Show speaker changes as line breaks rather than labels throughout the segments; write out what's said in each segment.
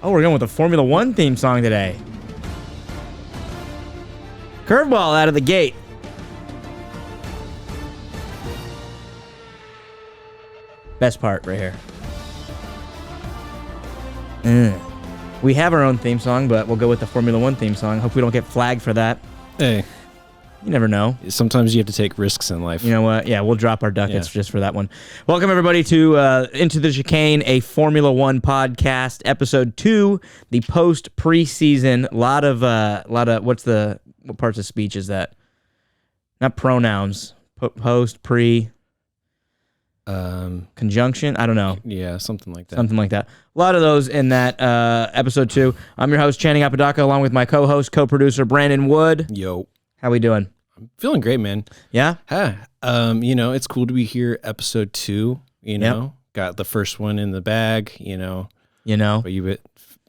Oh, we're going with the Formula One theme song today. Curveball out of the gate. Best part right here. We have our own theme song, but we'll go with the Formula One theme song. Hope we don't get flagged for that.
Hey.
You never know.
Sometimes you have to take risks in life.
You know what? Yeah, we'll drop our ducats just for that one. Welcome, everybody, to Into the Chicane, a Formula One podcast, episode 2, the post-preseason. A lot of what parts of speech is that? Not pronouns. Post, pre, conjunction? I don't know.
Yeah, something like that.
Something like that. A lot of those in that episode 2. I'm your host, Channing Apodaca, along with my co-host, co-producer, Brandon Wood.
Yo.
How we doing?
I'm feeling great, man.
Yeah?
It's cool to be here, episode 2, Got the first one in the bag, But you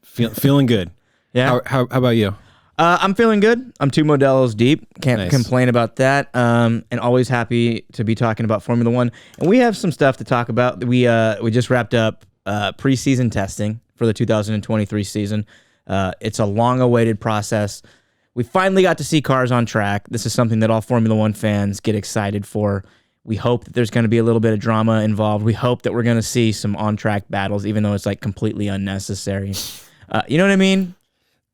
feeling good.
Yeah.
How about you?
I'm feeling good. I'm 2 Modelos deep. Can't complain about that. And always happy to be talking about Formula One. And we have some stuff to talk about. We just wrapped up preseason testing for the 2023 season. It's a long-awaited process. We finally got to see cars on track. This is something that all Formula One fans get excited for. We hope that there's going to be a little bit of drama involved. We hope that we're going to see some on-track battles, even though it's like completely unnecessary. You know what I mean?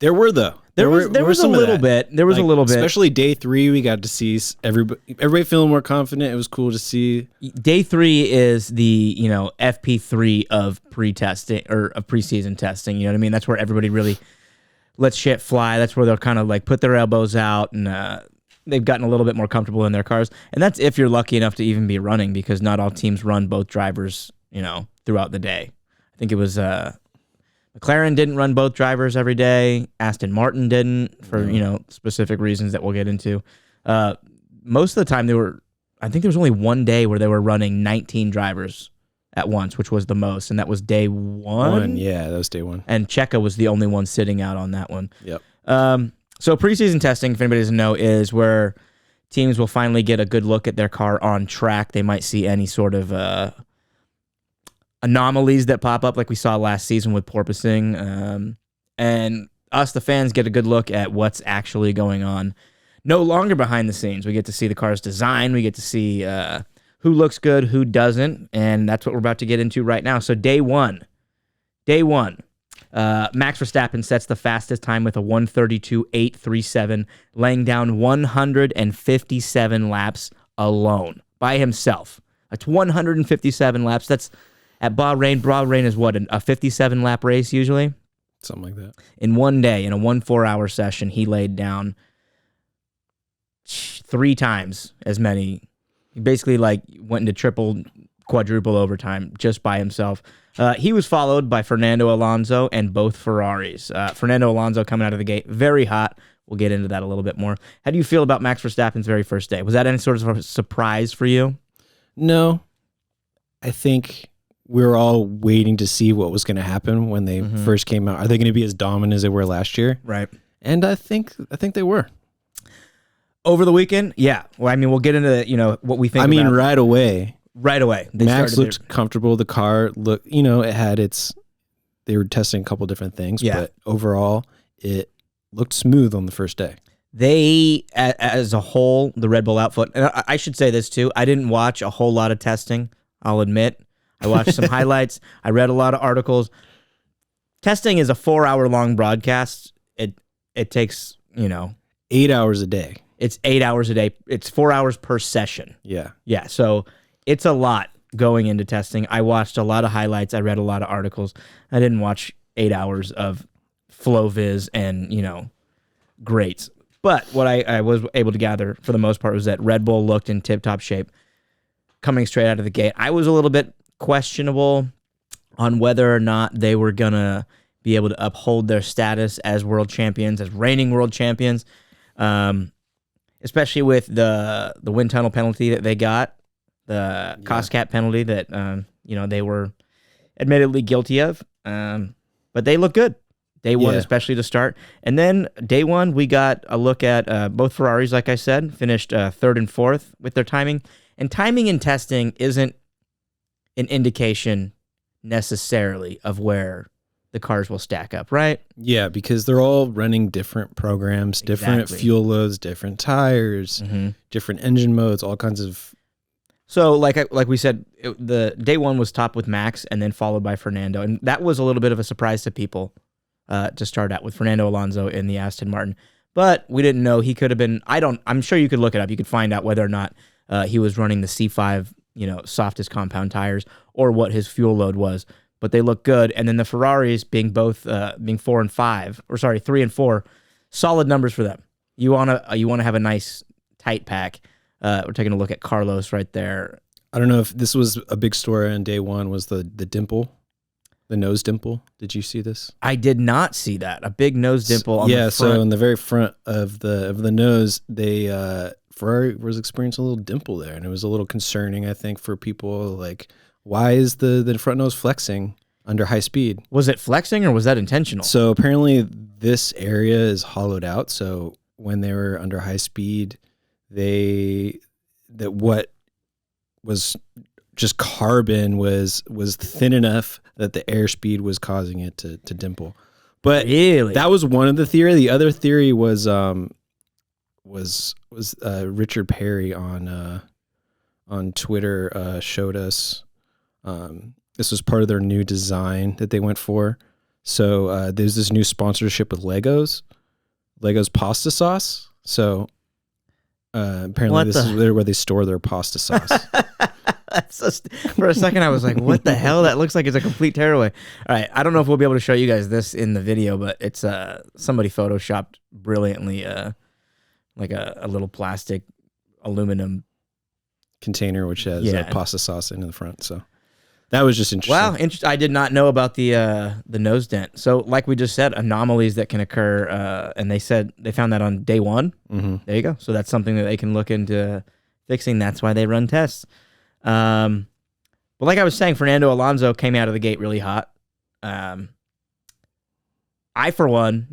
There were, though.
There was a little bit. There was a little bit.
Especially day 3, we got to see everybody feeling more confident. It was cool to see.
Day 3 is the, FP3 of pre-testing or of preseason testing. You know what I mean? That's where everybody really lets shit fly. That's where they'll kind of like put their elbows out and they've gotten a little bit more comfortable in their cars. And that's if you're lucky enough to even be running, because not all teams run both drivers, throughout the day. I think it was McLaren didn't run both drivers every day. Aston Martin didn't for, specific reasons that we'll get into. Most of the time I think there was only one day where they were running 19 drivers at once, which was the most, and that was day 1.
Yeah, that was day 1.
And Checo was the only one sitting out on that one.
Yep.
So preseason testing, if anybody doesn't know, is where teams will finally get a good look at their car on track. They might see any sort of anomalies that pop up like we saw last season with porpoising. And us, the fans, get a good look at what's actually going on. No longer behind the scenes. We get to see the car's design. We get to see who looks good, who doesn't, and that's what we're about to get into right now. So day one, Max Verstappen sets the fastest time with a 1:32.837, laying down 157 laps alone by himself. That's 157 laps. That's at Bahrain. Bahrain is what, a 57-lap race usually?
Something like that.
In one day, in a 4-hour session, he laid down 3 times as many. He basically went into triple, quadruple overtime just by himself. He was followed by Fernando Alonso and both Ferraris. Fernando Alonso coming out of the gate, very hot. We'll get into that a little bit more. How do you feel about Max Verstappen's very first day? Was that any sort of a surprise for you?
No. I think we were all waiting to see what was going to happen when they first came out. Are they going to be as dominant as they were last year?
Right.
And I think they were.
Over the weekend, yeah. Well, I mean, we'll get into what we think.
Right away.
Right away.
Max looked comfortable. The car looked, it had they were testing a couple different things, but overall, it looked smooth on the first day.
They, as a whole, the Red Bull outfit, and I should say this too, I didn't watch a whole lot of testing, I'll admit. I watched some highlights. I read a lot of articles. Testing is a 4-hour-long broadcast. It takes,
8 hours a day.
It's 8 hours a day. It's 4 hours per session.
Yeah.
Yeah, so it's a lot going into testing. I watched a lot of highlights. I read a lot of articles. I didn't watch 8 hours of flow viz and, greats. But what I was able to gather for the most part was that Red Bull looked in tip-top shape coming straight out of the gate. I was a little bit questionable on whether or not they were going to be able to uphold their status as world champions, as reigning world champions, especially with the wind tunnel penalty that they got, the cost cap penalty that they were admittedly guilty of. But they look good. Day one, especially to start. And then day 1, we got a look at both Ferraris, like I said, finished 3rd and 4th with their timing. And timing in testing isn't an indication necessarily of where the cars will stack up, right?
Yeah, because they're all running different programs, different fuel loads, different tires, different engine modes, all kinds of.
So like we said, the day one was top with Max and then followed by Fernando. And that was a little bit of a surprise to people to start out with Fernando Alonso in the Aston Martin. But we didn't know he could have been, I'm sure you could look it up. You could find out whether or not he was running the C5, softest compound tires or what his fuel load was. But they look good. And then the Ferraris being both 4 and 5, or sorry, 3 and 4, solid numbers for them. You wanna have a nice tight pack. We're taking a look at Carlos right there.
I don't know if this was a big story on day one. Was the dimple, the nose dimple? Did you see this?
I did not see that. A big nose dimple. On the front.
So in the very front of the nose, Ferrari was experiencing a little dimple there, and it was a little concerning, I think, for people. Like, why is the front nose flexing under high speed?
Was it flexing or was that intentional?
So apparently this area is hollowed out. So when they were under high speed, what was just carbon was thin enough that the airspeed was causing it to dimple. But
really,
that was one of the theory. The other theory was Richard Perry on Twitter showed us. This was part of their new design that they went for. So there's this new sponsorship with Legos pasta sauce. So apparently this is where they store their pasta sauce.
For a second, I was like, what the hell? That looks like it's a complete tearaway. All right. I don't know if we'll be able to show you guys this in the video, but it's somebody photoshopped brilliantly like a little plastic aluminum
container, which has pasta sauce in the front. So that was just interesting.
Wow. I did not know about the nose dent. So like we just said, anomalies that can occur. And they found that on day one. Mm-hmm. There you go. So that's something that they can look into fixing. That's why they run tests. But like I was saying, Fernando Alonso came out of the gate really hot. I, for one,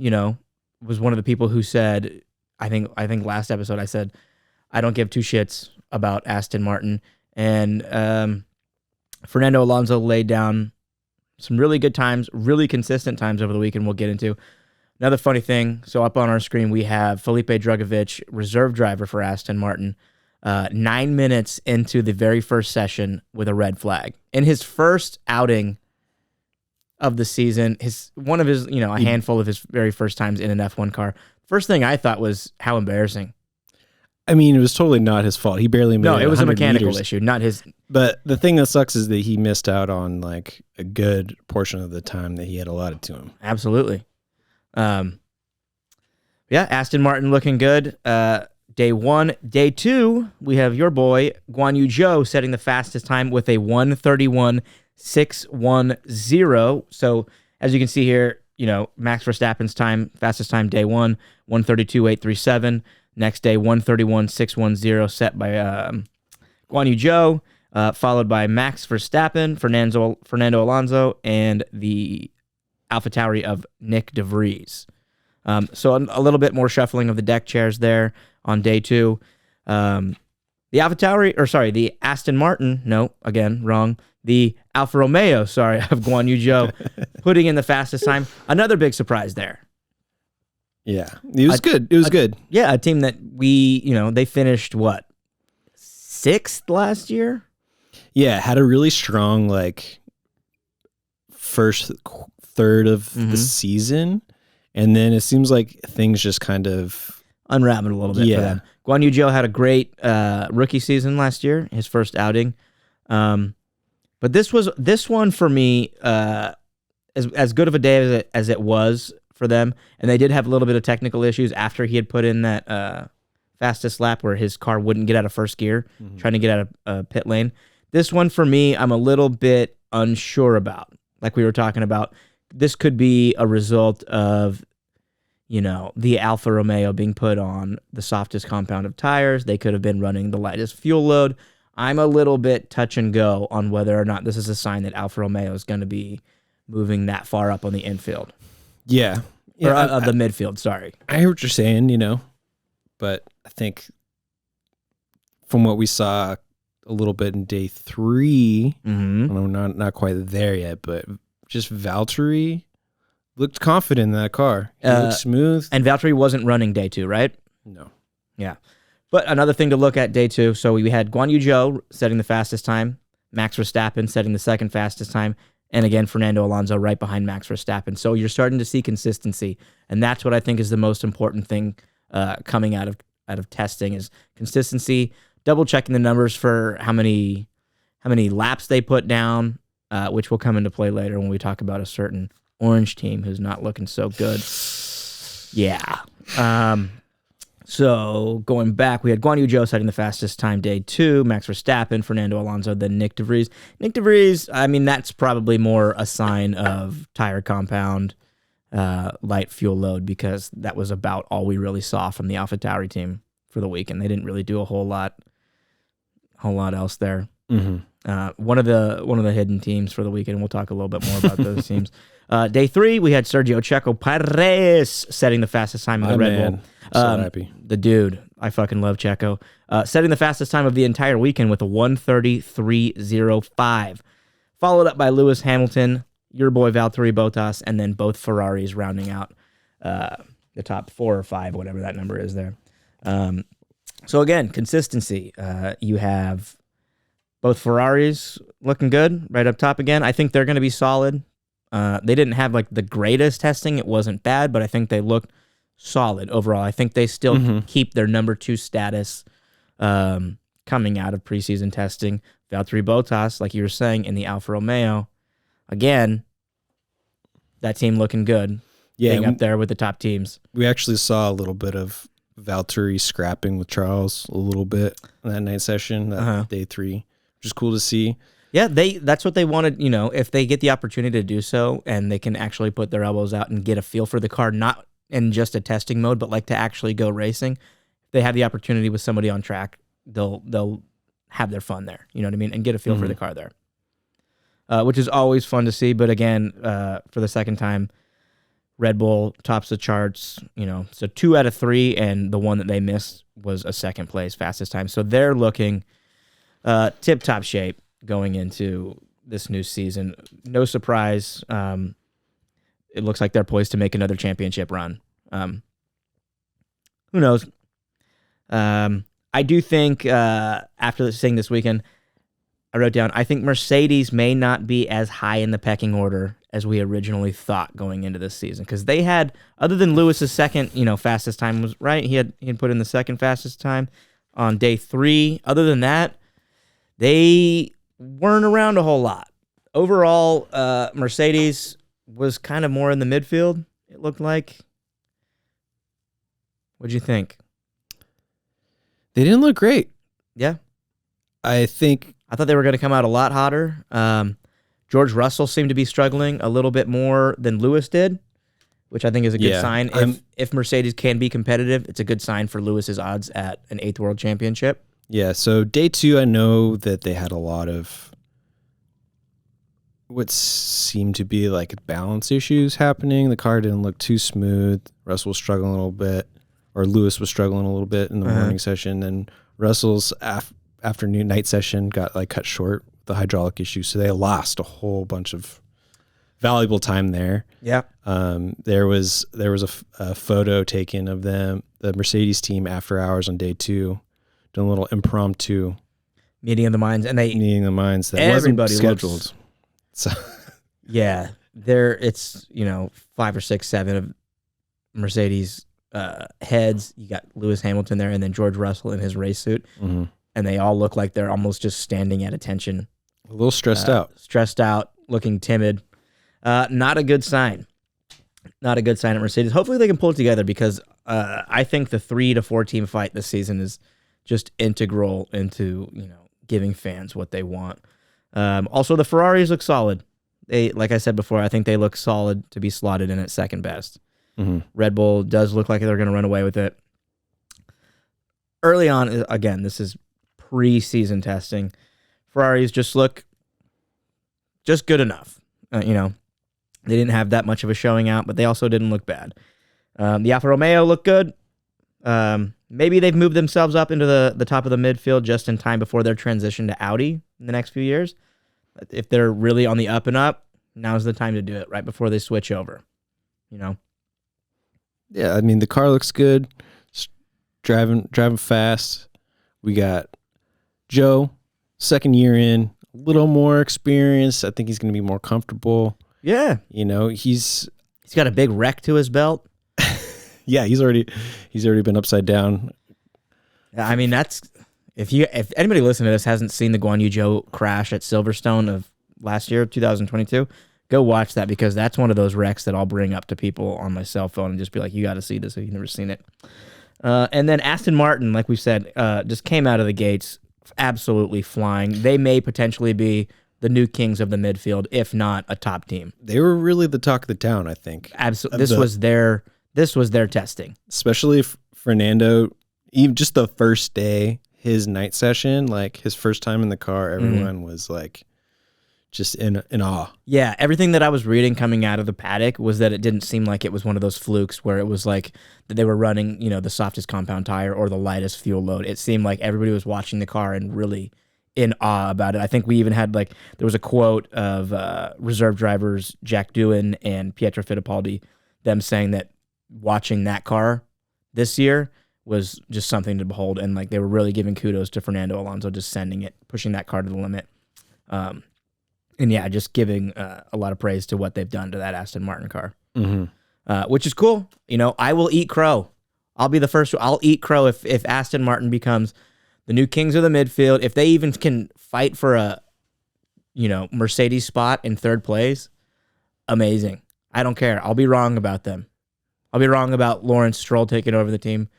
was one of the people who said, I think last episode I said, I don't give two shits about Aston Martin. And Fernando Alonso laid down some really good times, really consistent times over the weekend we'll get into. Another funny thing, so up on our screen we have Felipe Drugovich, reserve driver for Aston Martin, 9 minutes into the very first session with a red flag. In his first outing of the season, one of his, a handful of his very first times in an F1 car. First thing I thought was how embarrassing.
I mean, it was totally not his fault. He barely made it.
No, it was a mechanical issue, not his.
But the thing that sucks is that he missed out on like a good portion of the time that he had allotted to him.
Absolutely. Aston Martin looking good. Day one. Day two, we have your boy, Guan Yu Zhou, setting the fastest time with a 1:31.610. So as you can see here, Max Verstappen's fastest time day one, 1:32.837. Next day, 1:31.610 set by Guan Yu Zhou, followed by Max Verstappen, Fernando Alonso, and the AlphaTauri of Nick De Vries. So a little bit more shuffling of the deck chairs there on day two. The Aston Martin, no, again, wrong. The Alfa Romeo, of Guan Yu Zhou, putting in the fastest time. Another big surprise there.
Yeah, it was good. It was good.
Yeah, a team that they finished, what, 6th last year?
Yeah, had a really strong, first third of the season. And then it seems like things just kind of
unraveled a little bit for them. Guan Yu Zhou had a great rookie season last year, his first outing. But this one for me, as good of a day as it was for them, and they did have a little bit of technical issues after he had put in that fastest lap where his car wouldn't get out of first gear, trying to get out of pit lane. This one for me, I'm a little bit unsure about. Like we were talking about, this could be a result of, the Alfa Romeo being put on the softest compound of tires. They could have been running the lightest fuel load. I'm a little bit touch and go on whether or not this is a sign that Alfa Romeo is going to be moving that far up on the infield.
Yeah.
Or the midfield, sorry.
I hear what you're saying, but I think from what we saw a little bit in day 3, I'm not quite there yet, but just Valtteri looked confident in that car. He looked smooth.
And Valtteri wasn't running day 2, right?
No.
Yeah. But another thing to look at day 2, so we had Guan Yu Zhou setting the fastest time, Max Verstappen setting the second fastest time, and again, Fernando Alonso right behind Max Verstappen. So you're starting to see consistency, and that's what I think is the most important thing coming out of testing is consistency, double checking the numbers for how many laps they put down, which will come into play later when we talk about a certain orange team who's not looking so good. Yeah. So going back, we had Guan Yu Zhou setting the fastest time day 2, Max Verstappen, Fernando Alonso, then Nick De Vries. Nick De Vries, I mean, that's probably more a sign of tire compound, light fuel load, because that was about all we really saw from the AlphaTauri team for the weekend. They didn't really do a whole lot else there.
Mm-hmm.
One of the hidden teams for the weekend. We'll talk a little bit more about those teams. Day 3, we had Sergio Checo Perez setting the fastest time of the Red Bull.
So happy.
The dude, I fucking love Checo. Setting the fastest time of the entire weekend with a 1:33.05. Followed up by Lewis Hamilton, your boy Valtteri Bottas, and then both Ferraris rounding out the top 4 or 5, whatever that number is there. So again, consistency. You have both Ferraris looking good right up top again. I think they're going to be solid. They didn't have like the greatest testing. It wasn't bad, but I think they looked solid overall. I think they still keep their number 2 status coming out of preseason testing. Valtteri Bottas, like you were saying, in the Alfa Romeo, again, that team looking good.
Yeah,
being up there with the top teams.
We actually saw a little bit of Valtteri scrapping with Charles a little bit in that night session, day 3, which is cool to see.
Yeah, that's what they wanted, if they get the opportunity to do so and they can actually put their elbows out and get a feel for the car, not in just a testing mode, but like to actually go racing. If they have the opportunity with somebody on track, they'll have their fun there, you know what I mean, and get a feel for the car there, which is always fun to see. But again, for the second time, Red Bull tops the charts, so 2 out of 3, and the one that they missed was a second place fastest time. So they're looking tip-top shape going into this new season. No surprise. It looks like they're poised to make another championship run. Who knows? I do think after seeing this weekend, I wrote down, I think Mercedes may not be as high in the pecking order as we originally thought going into this season, because they had, other than Lewis's second, fastest time was right. He had put in the second fastest time on day 3. Other than that, they weren't around a whole lot. Overall, Mercedes was kind of more in the midfield, it looked like. What'd you think?
They didn't look great.
Yeah.
I
thought they were going to come out a lot hotter. George Russell seemed to be struggling a little bit more than Lewis did, which I think is a good sign. If Mercedes can be competitive, it's a good sign for Lewis's odds at an 8th World Championship.
Yeah, so day 2, I know that they had a lot of what seemed to be like balance issues happening. The car didn't look too smooth. Russell was struggling a little bit, or Lewis was struggling a little bit in the morning session. And Russell's afternoon night session got cut short with the hydraulic issue, so they lost a whole bunch of valuable time there.
Yeah.
There was a photo taken of them, the Mercedes team, after hours on day 2, doing a little impromptu
meeting of the minds, and
that
everybody
wasn't scheduled. So
yeah, it's 5 or 6, 7 of Mercedes heads. You got Lewis Hamilton there, and then George Russell in his race suit, and they all look like they're almost just standing at attention,
a little stressed
out, looking timid. Not a good sign. Not a good sign at Mercedes. Hopefully they can pull it together, because I think the 3 to 4 team fight this season is just integral into giving fans what they want. Also, the Ferraris look solid. They, like I said before, I think they look solid to be slotted in at second best. Red Bull does look like they're going to run away with it. Early on, again, this is pre-season testing. Ferraris just look just good enough. They didn't have that much of a showing out, but they also didn't look bad. The Alfa Romeo looked good. Maybe they've moved themselves up into the top of the midfield just in time before their transition to Audi in the next few years. If they're really on the up and up, now's the time to do it, right before they switch over.
Yeah, I mean, the car looks good. Driving fast. We got Joe, second year in, a little more experience. I think he's going to be more comfortable.
Yeah.
He's
got a big wreck to his belt.
Yeah, he's already been upside down.
I mean, that's if anybody listening to this hasn't seen the Guan Yu Zhou crash at Silverstone of last year, 2022, go watch that, because that's one of those wrecks that I'll bring up to people on my cell phone and just be like, you got to see this if you've never seen it. And then Aston Martin, like we said, just came out of the gates absolutely flying. They may potentially be the new kings of the midfield, if not a top team.
They were really the talk of the town, I think.
Absolutely. This was their testing.
Especially Fernando, even just the first day, his night session, like his first time in the car, everyone was like just in awe.
Yeah, everything that I was reading coming out of the paddock was that it didn't seem like it was one of those flukes where it was like that they were running, the softest compound tire or the lightest fuel load. It seemed like everybody was watching the car and really in awe about it. I think we even had there was a quote of reserve drivers Jack Doohan and Pietro Fittipaldi, them saying that watching that car this year was just something to behold, and they were really giving kudos to Fernando Alonso, just pushing that car to the limit. And yeah, just giving a lot of praise to what they've done to that Aston Martin car, which is cool. I will eat crow. I'll be the first. I'll eat crow if Aston Martin becomes the new kings of the midfield. If they even can fight for a, Mercedes spot in third place, amazing. I don't care. I'll be wrong about them. I'll be wrong about Lance Stroll taking over the team.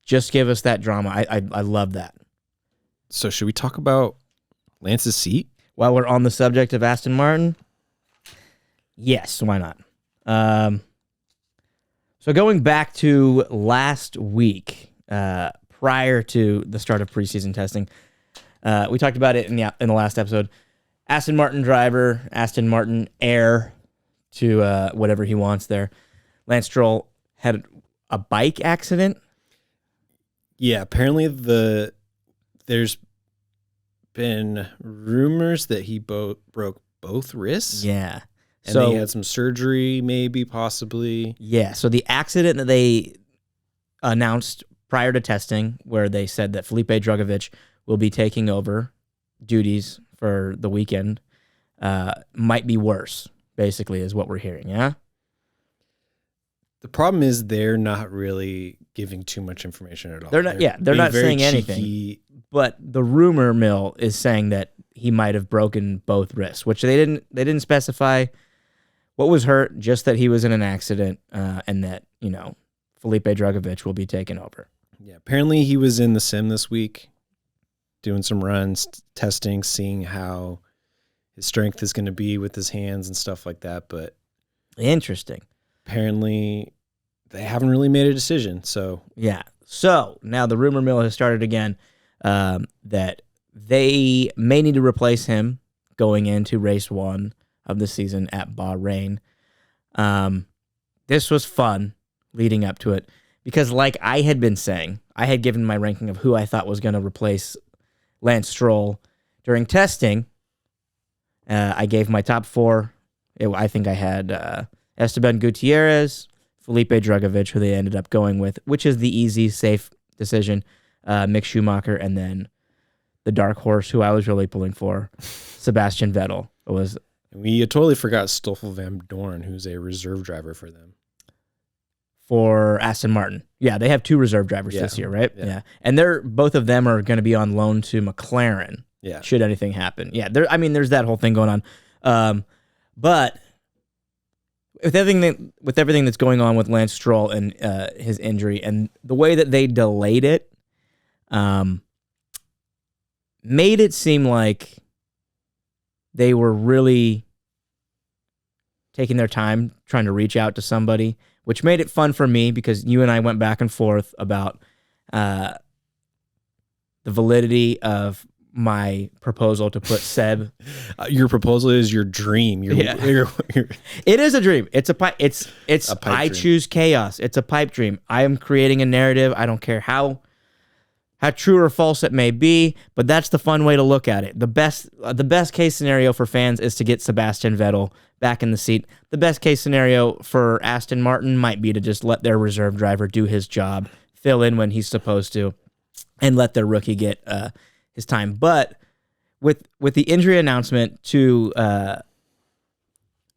Just give us that drama. I love that.
So should we talk about Lance's seat?
While we're on the subject of Aston Martin, yes, why not? So going back to last week, prior to the start of preseason testing, we talked about it in the last episode. Aston Martin driver, Aston Martin heir to whatever he wants there. Lance Stroll had a bike accident.
Yeah, apparently there's been rumors that he broke both wrists.
Yeah.
And so, he had some surgery, maybe, possibly.
Yeah, so the accident that they announced prior to testing, where they said that Felipe Drugovich will be taking over duties for the weekend, might be worse, basically, is what we're hearing, yeah?
The problem is they're not really giving too much information at all.
They're not saying anything. But the rumor mill is saying that he might have broken both wrists, which they didn't specify what was hurt, just that he was in an accident, and that, Felipe Drugovich will be taking over.
Yeah, apparently he was in the sim this week doing some runs, testing, seeing how his strength is going to be with his hands and stuff like that, but
interesting.
Apparently they haven't really made a decision, so
yeah. So now the rumor mill has started again, that they may need to replace him going into race 1 of the season at Bahrain. This was fun leading up to it, because like I had been saying, I had given my ranking of who I thought was going to replace Lance Stroll during testing. I gave my top 4. I think I had Esteban Gutierrez, Felipe Drugovich, who they ended up going with, which is the easy, safe decision, Mick Schumacher, and then the dark horse, who I was really pulling for, Sebastian Vettel.
We totally forgot Stoffel Van Dorn, who's a reserve driver for them.
For Aston Martin. Yeah, they have 2 reserve drivers this year, right? Yeah. And both of them are going to be on loan to McLaren.
Yeah.
Should anything happen. Yeah, there's that whole thing going on. But with everything that's going on with Lance Stroll and his injury, and the way that they delayed it, made it seem like they were really taking their time trying to reach out to somebody, which made it fun for me, because you and I went back and forth about the validity of my proposal to put Seb.
Your proposal is your dream.
It is a dream. It's a pipe. It's a pipe
I
dream. Choose chaos. It's a pipe dream. I am creating a narrative. I don't care how how true or false it may be, but that's the fun way to look at it. The best case scenario for fans is to get Sebastian Vettel back in the seat. The best case scenario for Aston Martin might be to just let their reserve driver do his job, fill in when he's supposed to, and let their rookie get his time. But with the injury announcement to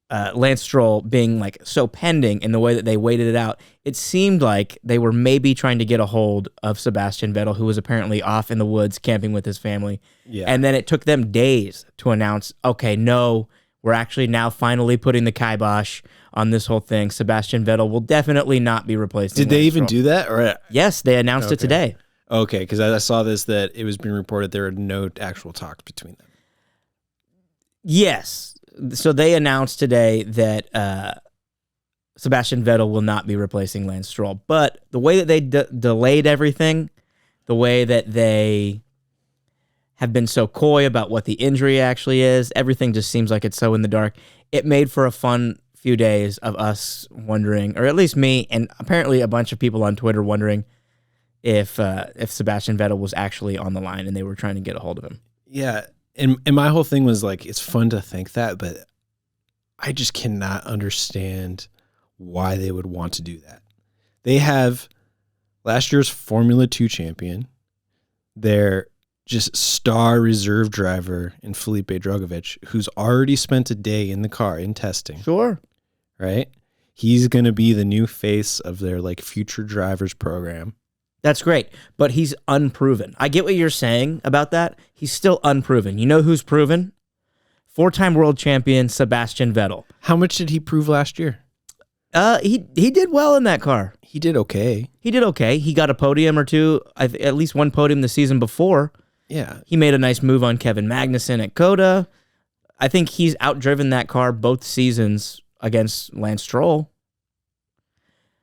Lance Stroll being like so pending in the way that they waited it out, it seemed like they were maybe trying to get a hold of Sebastian Vettel, who was apparently off in the woods camping with his family.
Yeah.
And then it took them days to announce, okay, no, we're actually now finally putting the kibosh on this whole thing. Sebastian Vettel will definitely not be replacing
Did they
Lance
even
Stroll.
do that? Or
Yes, they announced it today.
okay, because I saw this that it was being reported there were no actual talks between them.
Yes. So they announced today that Sebastian Vettel will not be replacing Lance Stroll. But the way that they delayed everything, the way that they have been so coy about what the injury actually is, everything just seems like it's so in the dark. It made for a fun few days of us wondering, or at least me, and apparently a bunch of people on Twitter wondering if Sebastian Vettel was actually on the line and they were trying to get a hold of him.
Yeah. And my whole thing was like, it's fun to think that, but I just cannot understand why they would want to do that. They have last year's Formula 2 champion, their just star reserve driver in Felipe Drugovich, who's already spent a day in the car in testing.
Sure.
Right? He's going to be the new face of their like future drivers program.
That's great, but he's unproven. I get what you're saying about that. He's still unproven. You know who's proven? 4-time world champion Sebastian Vettel.
How much did he prove last year?
He did well in that car.
He did okay.
He did okay. He got a podium or two, at least one podium the season before.
Yeah.
He made a nice move on Kevin Magnussen at Coda. I think he's outdriven that car both seasons against Lance Stroll.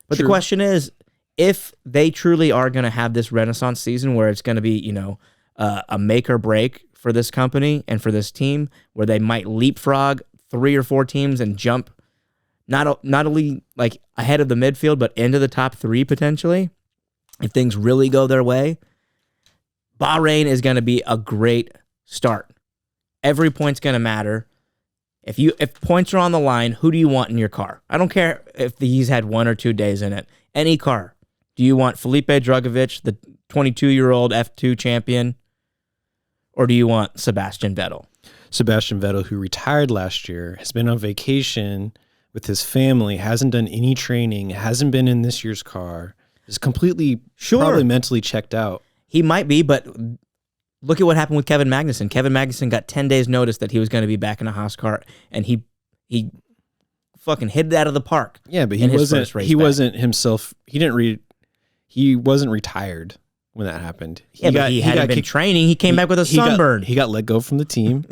But
True.
the question is, if they truly are going to have this renaissance season where it's going to be, a make or break for this company and for this team, where they might leapfrog 3 or 4 teams and jump not only like ahead of the midfield, but into the top 3 potentially, if things really go their way, Bahrain is going to be a great start. Every point's going to matter. If points are on the line, who do you want in your car? I don't care if he's had 1 or 2 days in it. Any car. Do you want Felipe Drugovich, the 22-year-old F2 champion, or do you want Sebastian Vettel?
Sebastian Vettel, who retired last year, has been on vacation with his family, hasn't done any training, hasn't been in this year's car, is completely probably mentally checked out.
He might be, but look at what happened with Kevin Magnussen. Kevin Magnussen got 10 days notice that he was going to be back in a Haas car, and he fucking hit it out of the park.
Yeah, but he wasn't himself. He wasn't retired when that happened.
He hadn't been training. He came back with a sunburn.
He got let go from the team.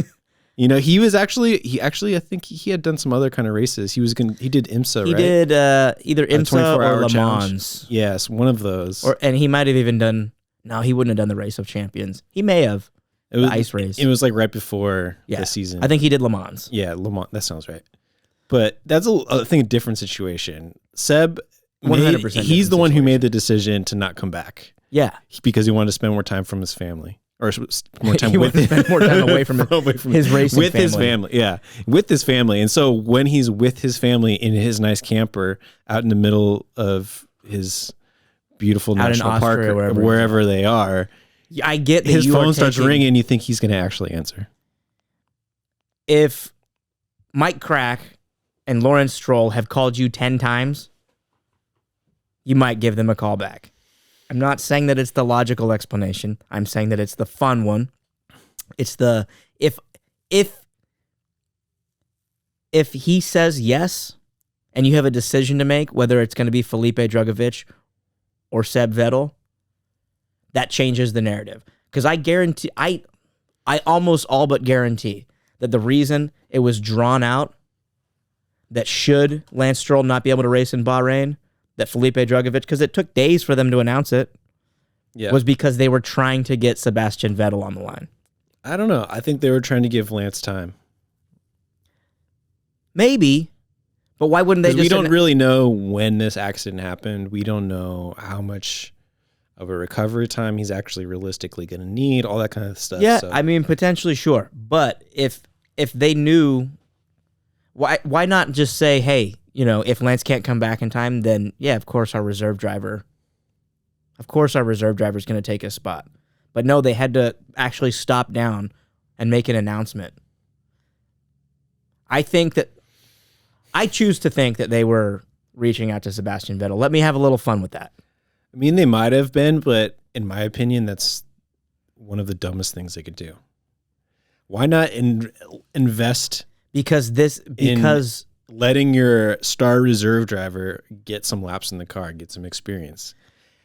He was actually I think he had done some other kind of races. He did IMSA, right?
He did either IMSA or Le Mans.
Yes, one of those.
And he might have even done. No, he wouldn't have done the Race of Champions. He may have.
It was
the ice race.
It was like right before the season.
I think he did Le Mans.
Yeah, Le Mans. That sounds right. But that's I think a different situation. Seb,
100%.
He's the one who made the decision to not come back.
Yeah,
because he wanted to spend more time from his family, or more time
spend more time away from his racing
with family. His family. Yeah, with his family. And so when he's with his family in his nice camper out in the middle of his beautiful national park, or wherever they are,
I get that
his phone starts ringing. You think he's going to actually answer?
If Mike Crack and Lawrence Stroll have called you 10 times, you might give them a call back. I'm not saying that it's the logical explanation. I'm saying that it's the fun one. It's the if he says yes and you have a decision to make, whether it's going to be Felipe Drugovich or Seb Vettel, that changes the narrative. Because I guarantee, I almost all but guarantee that the reason it was drawn out that should Lance Stroll not be able to race in Bahrain, that Felipe Drugovich, because it took days for them to announce it, was because they were trying to get Sebastian Vettel on the line.
I don't know. I think they were trying to give Lance time.
Maybe, but why wouldn't they just...
We don't really know when this accident happened. We don't know how much of a recovery time he's actually realistically going to need, all that kind of stuff.
Yeah,
so.
I mean, potentially, sure. But if they knew, why not just say, hey, if Lance can't come back in time, then yeah, of course our reserve driver is going to take his spot. But no, they had to actually stop down and make an announcement. I choose to think that they were reaching out to Sebastian Vettel. Let me have a little fun with that.
I mean, they might have been, but in my opinion, that's one of the dumbest things they could do. Why not invest
because
letting your star reserve driver get some laps in the car, get some experience?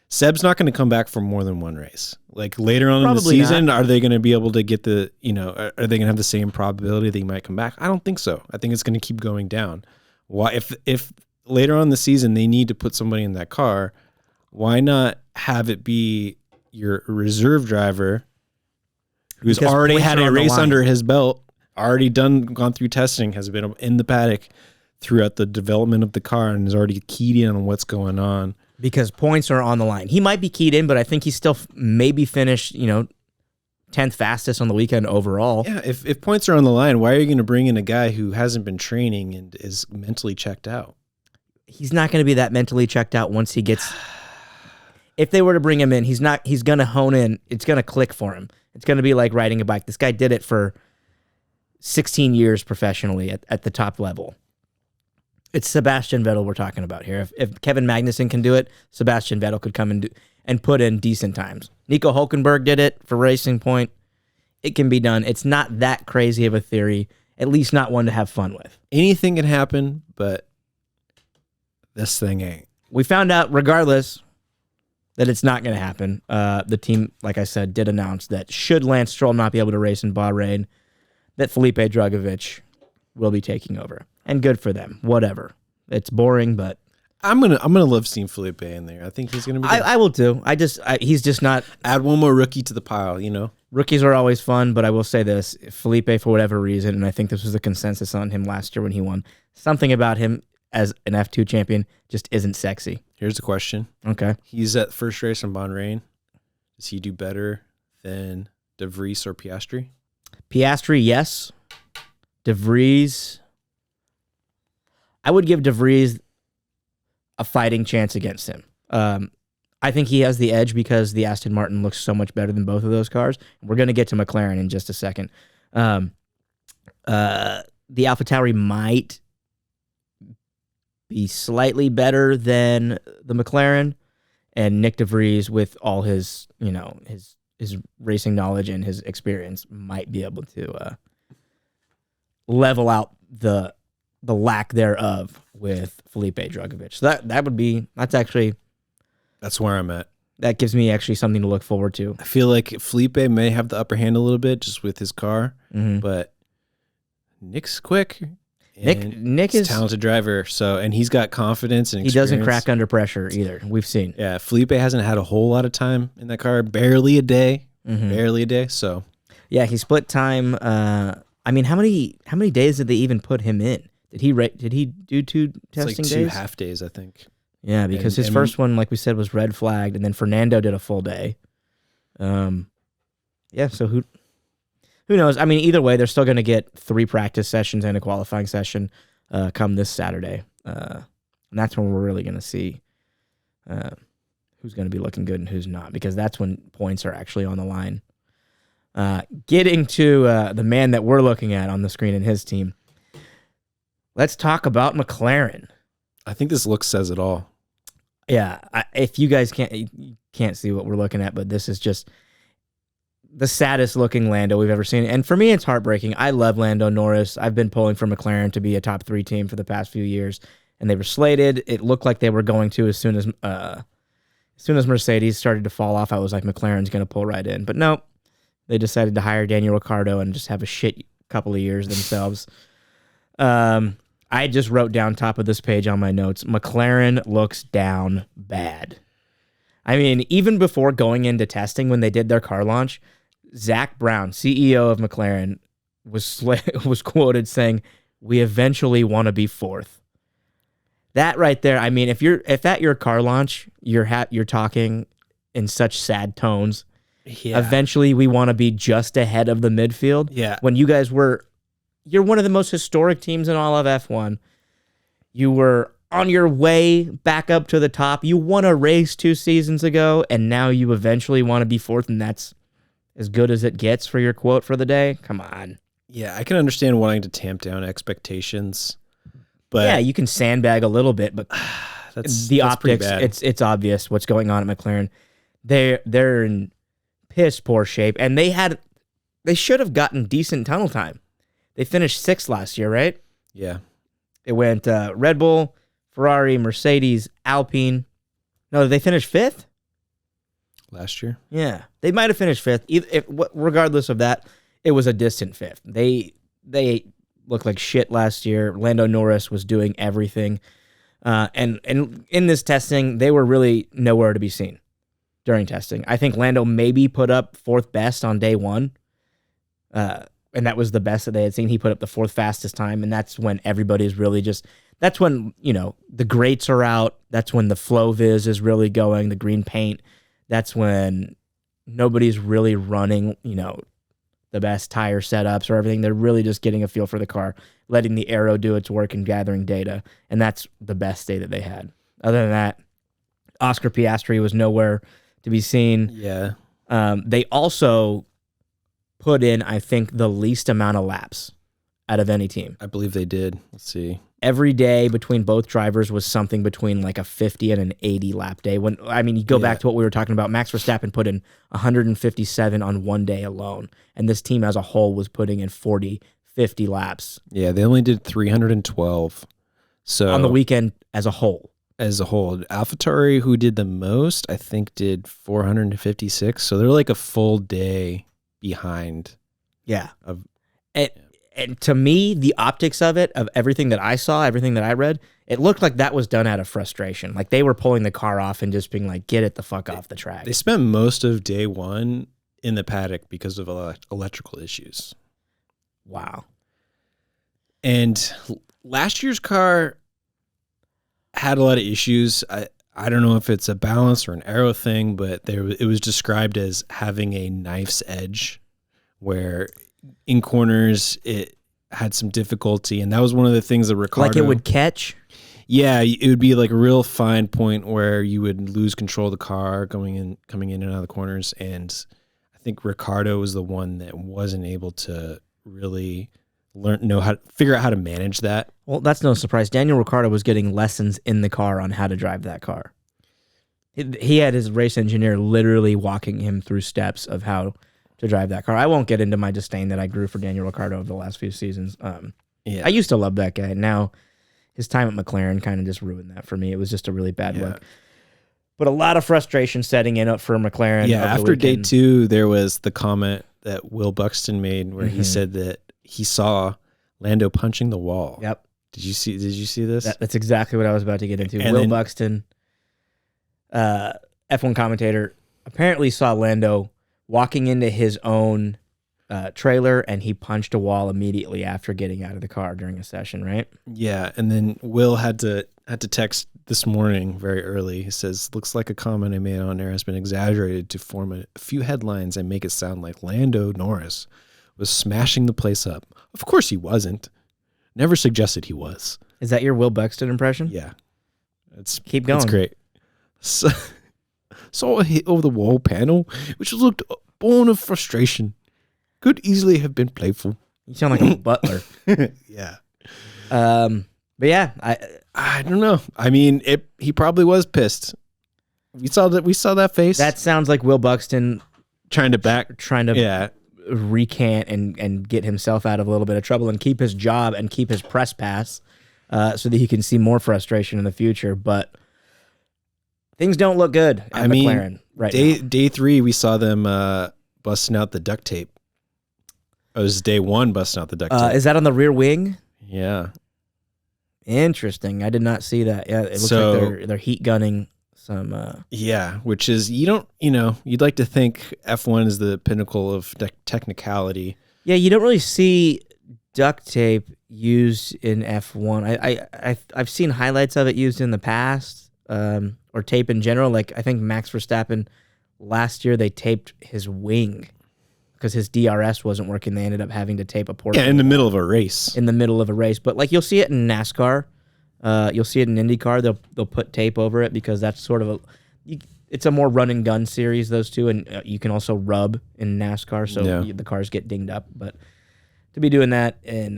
Seb's not going to come back for more than one race. Like later on in the season, are they going to be able to get are they going to have the same probability that he might come back? I don't think so. I think it's going to keep going down. Why, if later on in the season they need to put somebody in that car, why not have it be your reserve driver who's already had a race under his belt, already gone through testing, has been in the paddock throughout the development of the car, and is already keyed in on what's going on?
Because points are on the line. He might be keyed in, but I think he still maybe finished, 10th fastest on the weekend overall.
Yeah, if points are on the line, why are you going to bring in a guy who hasn't been training and is mentally checked out?
He's not going to be that mentally checked out once he gets... If they were to bring him in, he's going to hone in. It's going to click for him. It's going to be like riding a bike. This guy did it for 16 years professionally at the top level. It's Sebastian Vettel we're talking about here. If Kevin Magnussen can do it, Sebastian Vettel could come and put in decent times. Nico Hulkenberg did it for Racing Point. It can be done. It's not that crazy of a theory, at least not one to have fun with.
Anything can happen, but this thing ain't.
We found out, regardless, that it's not going to happen. The team, like I said, did announce that should Lance Stroll not be able to race in Bahrain, that Felipe Drugovich will be taking over. And good for them. Whatever. It's boring, but
I'm gonna love seeing Felipe in there. I think he's gonna be good.
I will too. He's just not.
Add one more rookie to the pile,
Rookies are always fun, but I will say this: Felipe, for whatever reason, and I think this was the consensus on him last year when he won, something about him as an F2 champion just isn't sexy.
Here's the question.
Okay.
He's at first race in Bahrain. Does he do better than De Vries or Piastri?
Piastri, yes. De Vries, I would give De Vries a fighting chance against him. I think he has the edge because the Aston Martin looks so much better than both of those cars. We're going to get to McLaren in just a second. The AlphaTauri might be slightly better than the McLaren, and Nick De Vries, with all his his racing knowledge and his experience, might be able to level out the lack thereof with Felipe Drugovich. So
that's where I'm at.
That gives me actually something to look forward to.
I feel like Felipe may have the upper hand a little bit just with his car, but Nick's quick.
Nick is
a talented driver, and he's got confidence and experience.
He doesn't crack under pressure either. We've seen.
Yeah, Felipe hasn't had a whole lot of time in that car, barely a day. So
yeah, he split time. I mean, how many days did they even put him in? Did he do 2 testing days?
2 half days, I think.
Yeah, because his first one, like we said, was red flagged, and then Fernando did a full day. Yeah, so who knows? I mean, either way, they're still going to get 3 practice sessions and a qualifying session come this Saturday. And that's when we're really going to see who's going to be looking good and who's not, because that's when points are actually on the line. Getting to the man that we're looking at on the screen and his team, let's talk about McLaren.
I think this look says it all.
Yeah, if you guys can't see what we're looking at, but this is just the saddest looking Lando we've ever seen. And for me, it's heartbreaking. I love Lando Norris. I've been pulling for McLaren to be a top 3 team for the past few years, and they were slated. It looked like they were going to as soon as Mercedes started to fall off. I was like, McLaren's going to pull right in. But no, they decided to hire Daniel Ricciardo and just have a shit couple of years themselves. I just wrote down top of this page on my notes, McLaren looks down bad. I mean, even before going into testing, when they did their car launch, Zach Brown, CEO of McLaren, was quoted saying, "We eventually want to be 4th." That right there, I mean, if at your car launch, you're talking in such sad tones.
Yeah.
Eventually, we want to be just ahead of the midfield.
Yeah.
When you guys you're one of the most historic teams in all of F1. You were on your way back up to the top. You won a race 2 seasons ago, and now you eventually want to be fourth, and that's as good as it gets for your quote for the day? Come on.
Yeah, I can understand wanting to tamp down expectations. But
yeah, you can sandbag a little bit, but
that's
optics,
pretty bad.
it's obvious what's going on at McLaren. They're in piss poor shape, and they should have gotten decent tunnel time. They finished 6th last year, right?
Yeah.
It went Red Bull, Ferrari, Mercedes, Alpine. No, did they finish 5th?
Last year?
Yeah. They might have finished 5th. Regardless of that, it was a distant 5th. They looked like shit last year. Lando Norris was doing everything. And in this testing, they were really nowhere to be seen during testing. I think Lando maybe put up 4th best on day 1. And that was the best that they had seen. He put up the 4th fastest time, and that's when everybody's really that's when, the grates are out. That's when the flow viz is really going, the green paint. That's when nobody's really running, the best tire setups or everything. They're really just getting a feel for the car, letting the aero do its work and gathering data. And that's the best day that they had. Other than that, Oscar Piastri was nowhere to be seen.
Yeah.
They also put in, I think, the least amount of laps out of any team.
I believe they did. Let's see.
Every day between both drivers was something between like a 50 and an 80 lap day. You go back to what we were talking about. Max Verstappen put in 157 on one day alone, and this team as a whole was putting in 40, 50 laps.
Yeah, they only did 312. So
on the weekend as a whole.
AlphaTauri, who did the most, I think did 456. So they're like a full day behind.
Yeah. And to me, the optics of it, of everything that I saw, everything that I read, it looked like that was done out of frustration. Like they were pulling the car off and just being like, get it the fuck off the track.
They spent most of day 1 in the paddock because of electrical issues.
Wow.
And last year's car had a lot of issues. I don't know if it's a balance or an aero thing, but it was described as having a knife's edge, where in corners it had some difficulty, and that was one of the things that Ricardo,
like it would catch.
Yeah, it would be like a real fine point where you would lose control of the car coming in and out of the corners, and I think Ricardo was the one that wasn't able to really figure out how to manage that.
Well, that's no surprise. Daniel Ricciardo was getting lessons in the car on how to drive that car. He had his race engineer literally walking him through steps of how to drive that car. I won't get into my disdain that I grew for Daniel Ricciardo over the last few seasons.
Yeah.
I used to love that guy. Now, his time at McLaren kind of just ruined that for me. It was just a really bad look. But a lot of frustration setting in up for McLaren.
Yeah, after day 2, there was the comment that Will Buxton made where he said that he saw Lando punching the wall.
Yep.
Did you see this?
That's exactly what I was about to get into. Will Buxton, F1 commentator, apparently saw Lando walking into his own trailer, and he punched a wall immediately after getting out of the car during a session, right?
Yeah, and then Will had to text this morning very early. He says, "Looks like a comment I made on there has been exaggerated to form a few headlines and make it sound like Lando Norris was smashing the place up. Of course he wasn't. Never suggested he was."
Is that your Will Buxton impression?
Yeah.
Keep going.
It's great. So, saw a hit over the wall panel, which looked born of frustration. Could easily have been playful.
You sound like a butler.
Yeah.
But yeah,
I don't know. I mean, he probably was pissed. We saw that face.
That sounds like Will Buxton
trying to
recant and get himself out of a little bit of trouble and keep his job and keep his press pass so that he can see more frustration in the future. But things don't look good at McLaren right now.
Day 3, we saw them busting out the duct tape. It was day 1 busting out the duct tape.
Is that on the rear wing?
Yeah.
Interesting. I did not see that. Yeah, it looks like they're heat gunning some.
Which is you'd like to think F1 is the pinnacle of technicality.
Yeah, you don't really see duct tape used in F1. I've seen highlights of it used in the past, or tape in general. Like I think Max Verstappen last year they taped his wing because his DRS wasn't working. They ended up having to tape a portion.
Yeah, in the middle of a race.
In the middle of a race. But like you'll see it in NASCAR. You'll see it in IndyCar. They'll put tape over it because that's sort of it's a more run and gun series, those two, and you can also rub in NASCAR, so the cars get dinged up. But to be doing that in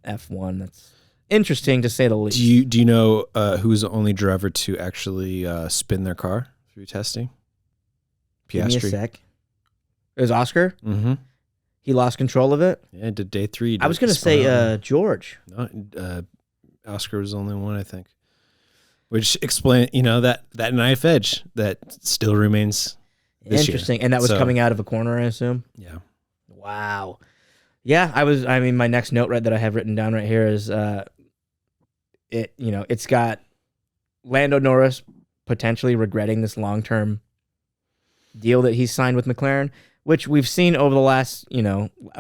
F1, that's interesting to say the least.
Do you know who's the only driver to actually spin their car through testing? Piastri.
Give me a sec. It was Oscar?
Mm-hmm.
He lost control of it?
Yeah, did day 3.
I was going to say George.
No, Oscar was the only one, I think. Which explain, that knife edge that still remains this
Interesting.
year.
And that was coming out of a corner, I assume?
Yeah.
Wow. Yeah, my next note that I have written down right here is it's got Lando Norris potentially regretting this long-term deal that he's signed with McLaren, which we've seen over the last,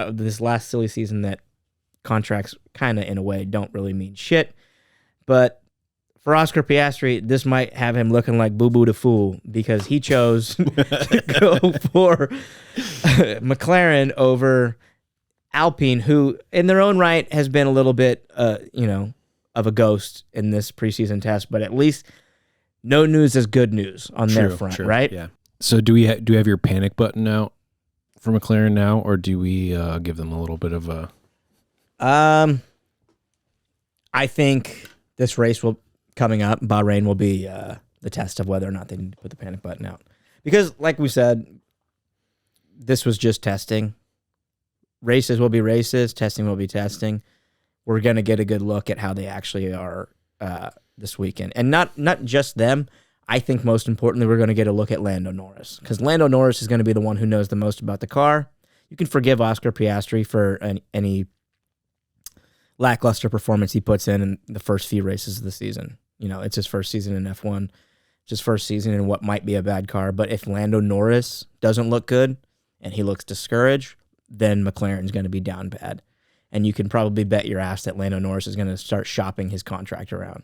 this last silly season that contracts kind of in a way don't really mean shit. But for Oscar Piastri, this might have him looking like Boo Boo the Fool because he chose to go for McLaren over Alpine, who in their own right has been a little bit, of a ghost in this preseason test, but at least no news is good news on their front, right?
Yeah. So do we have your panic button out for McLaren now, or do we give them a little bit of a?
I think this race coming up, Bahrain will be the test of whether or not they need to put the panic button out. Because, like we said, this was just testing. Races will be races. Testing will be testing. We're going to get a good look at how they actually are this weekend. And not just them. I think most importantly, we're going to get a look at Lando Norris. Because Lando Norris is going to be the one who knows the most about the car. You can forgive Oscar Piastri for any lackluster performance he puts in the first few races of the season. It's his first season in F1. It's his first season in what might be a bad car. But if Lando Norris doesn't look good and he looks discouraged, then McLaren's going to be down bad. And you can probably bet your ass that Lando Norris is going to start shopping his contract around,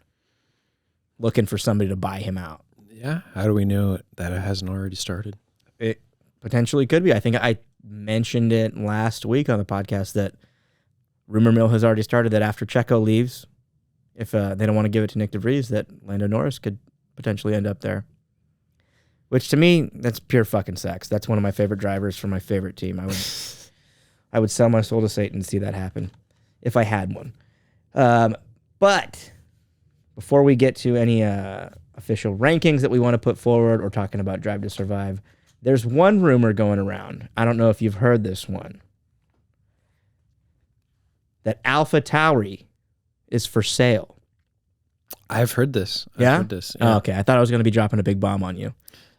looking for somebody to buy him out.
Yeah. How do we know that it hasn't already started?
It potentially could be. I think I mentioned it last week on the podcast that rumor mill has already started that after Checo leaves, if they don't want to give it to Nick DeVries, that Lando Norris could potentially end up there. Which to me, that's pure fucking sex. That's one of my favorite drivers for my favorite team. I would sell my soul to Satan to see that happen if I had one. But before we get to any official rankings that we want to put forward or talking about Drive to Survive, there's one rumor going around. I don't know if you've heard this one. That AlphaTauri is for sale.
I've heard this.
Yeah?
I've heard this.
Yeah. Oh, okay. I thought I was going to be dropping a big bomb on you.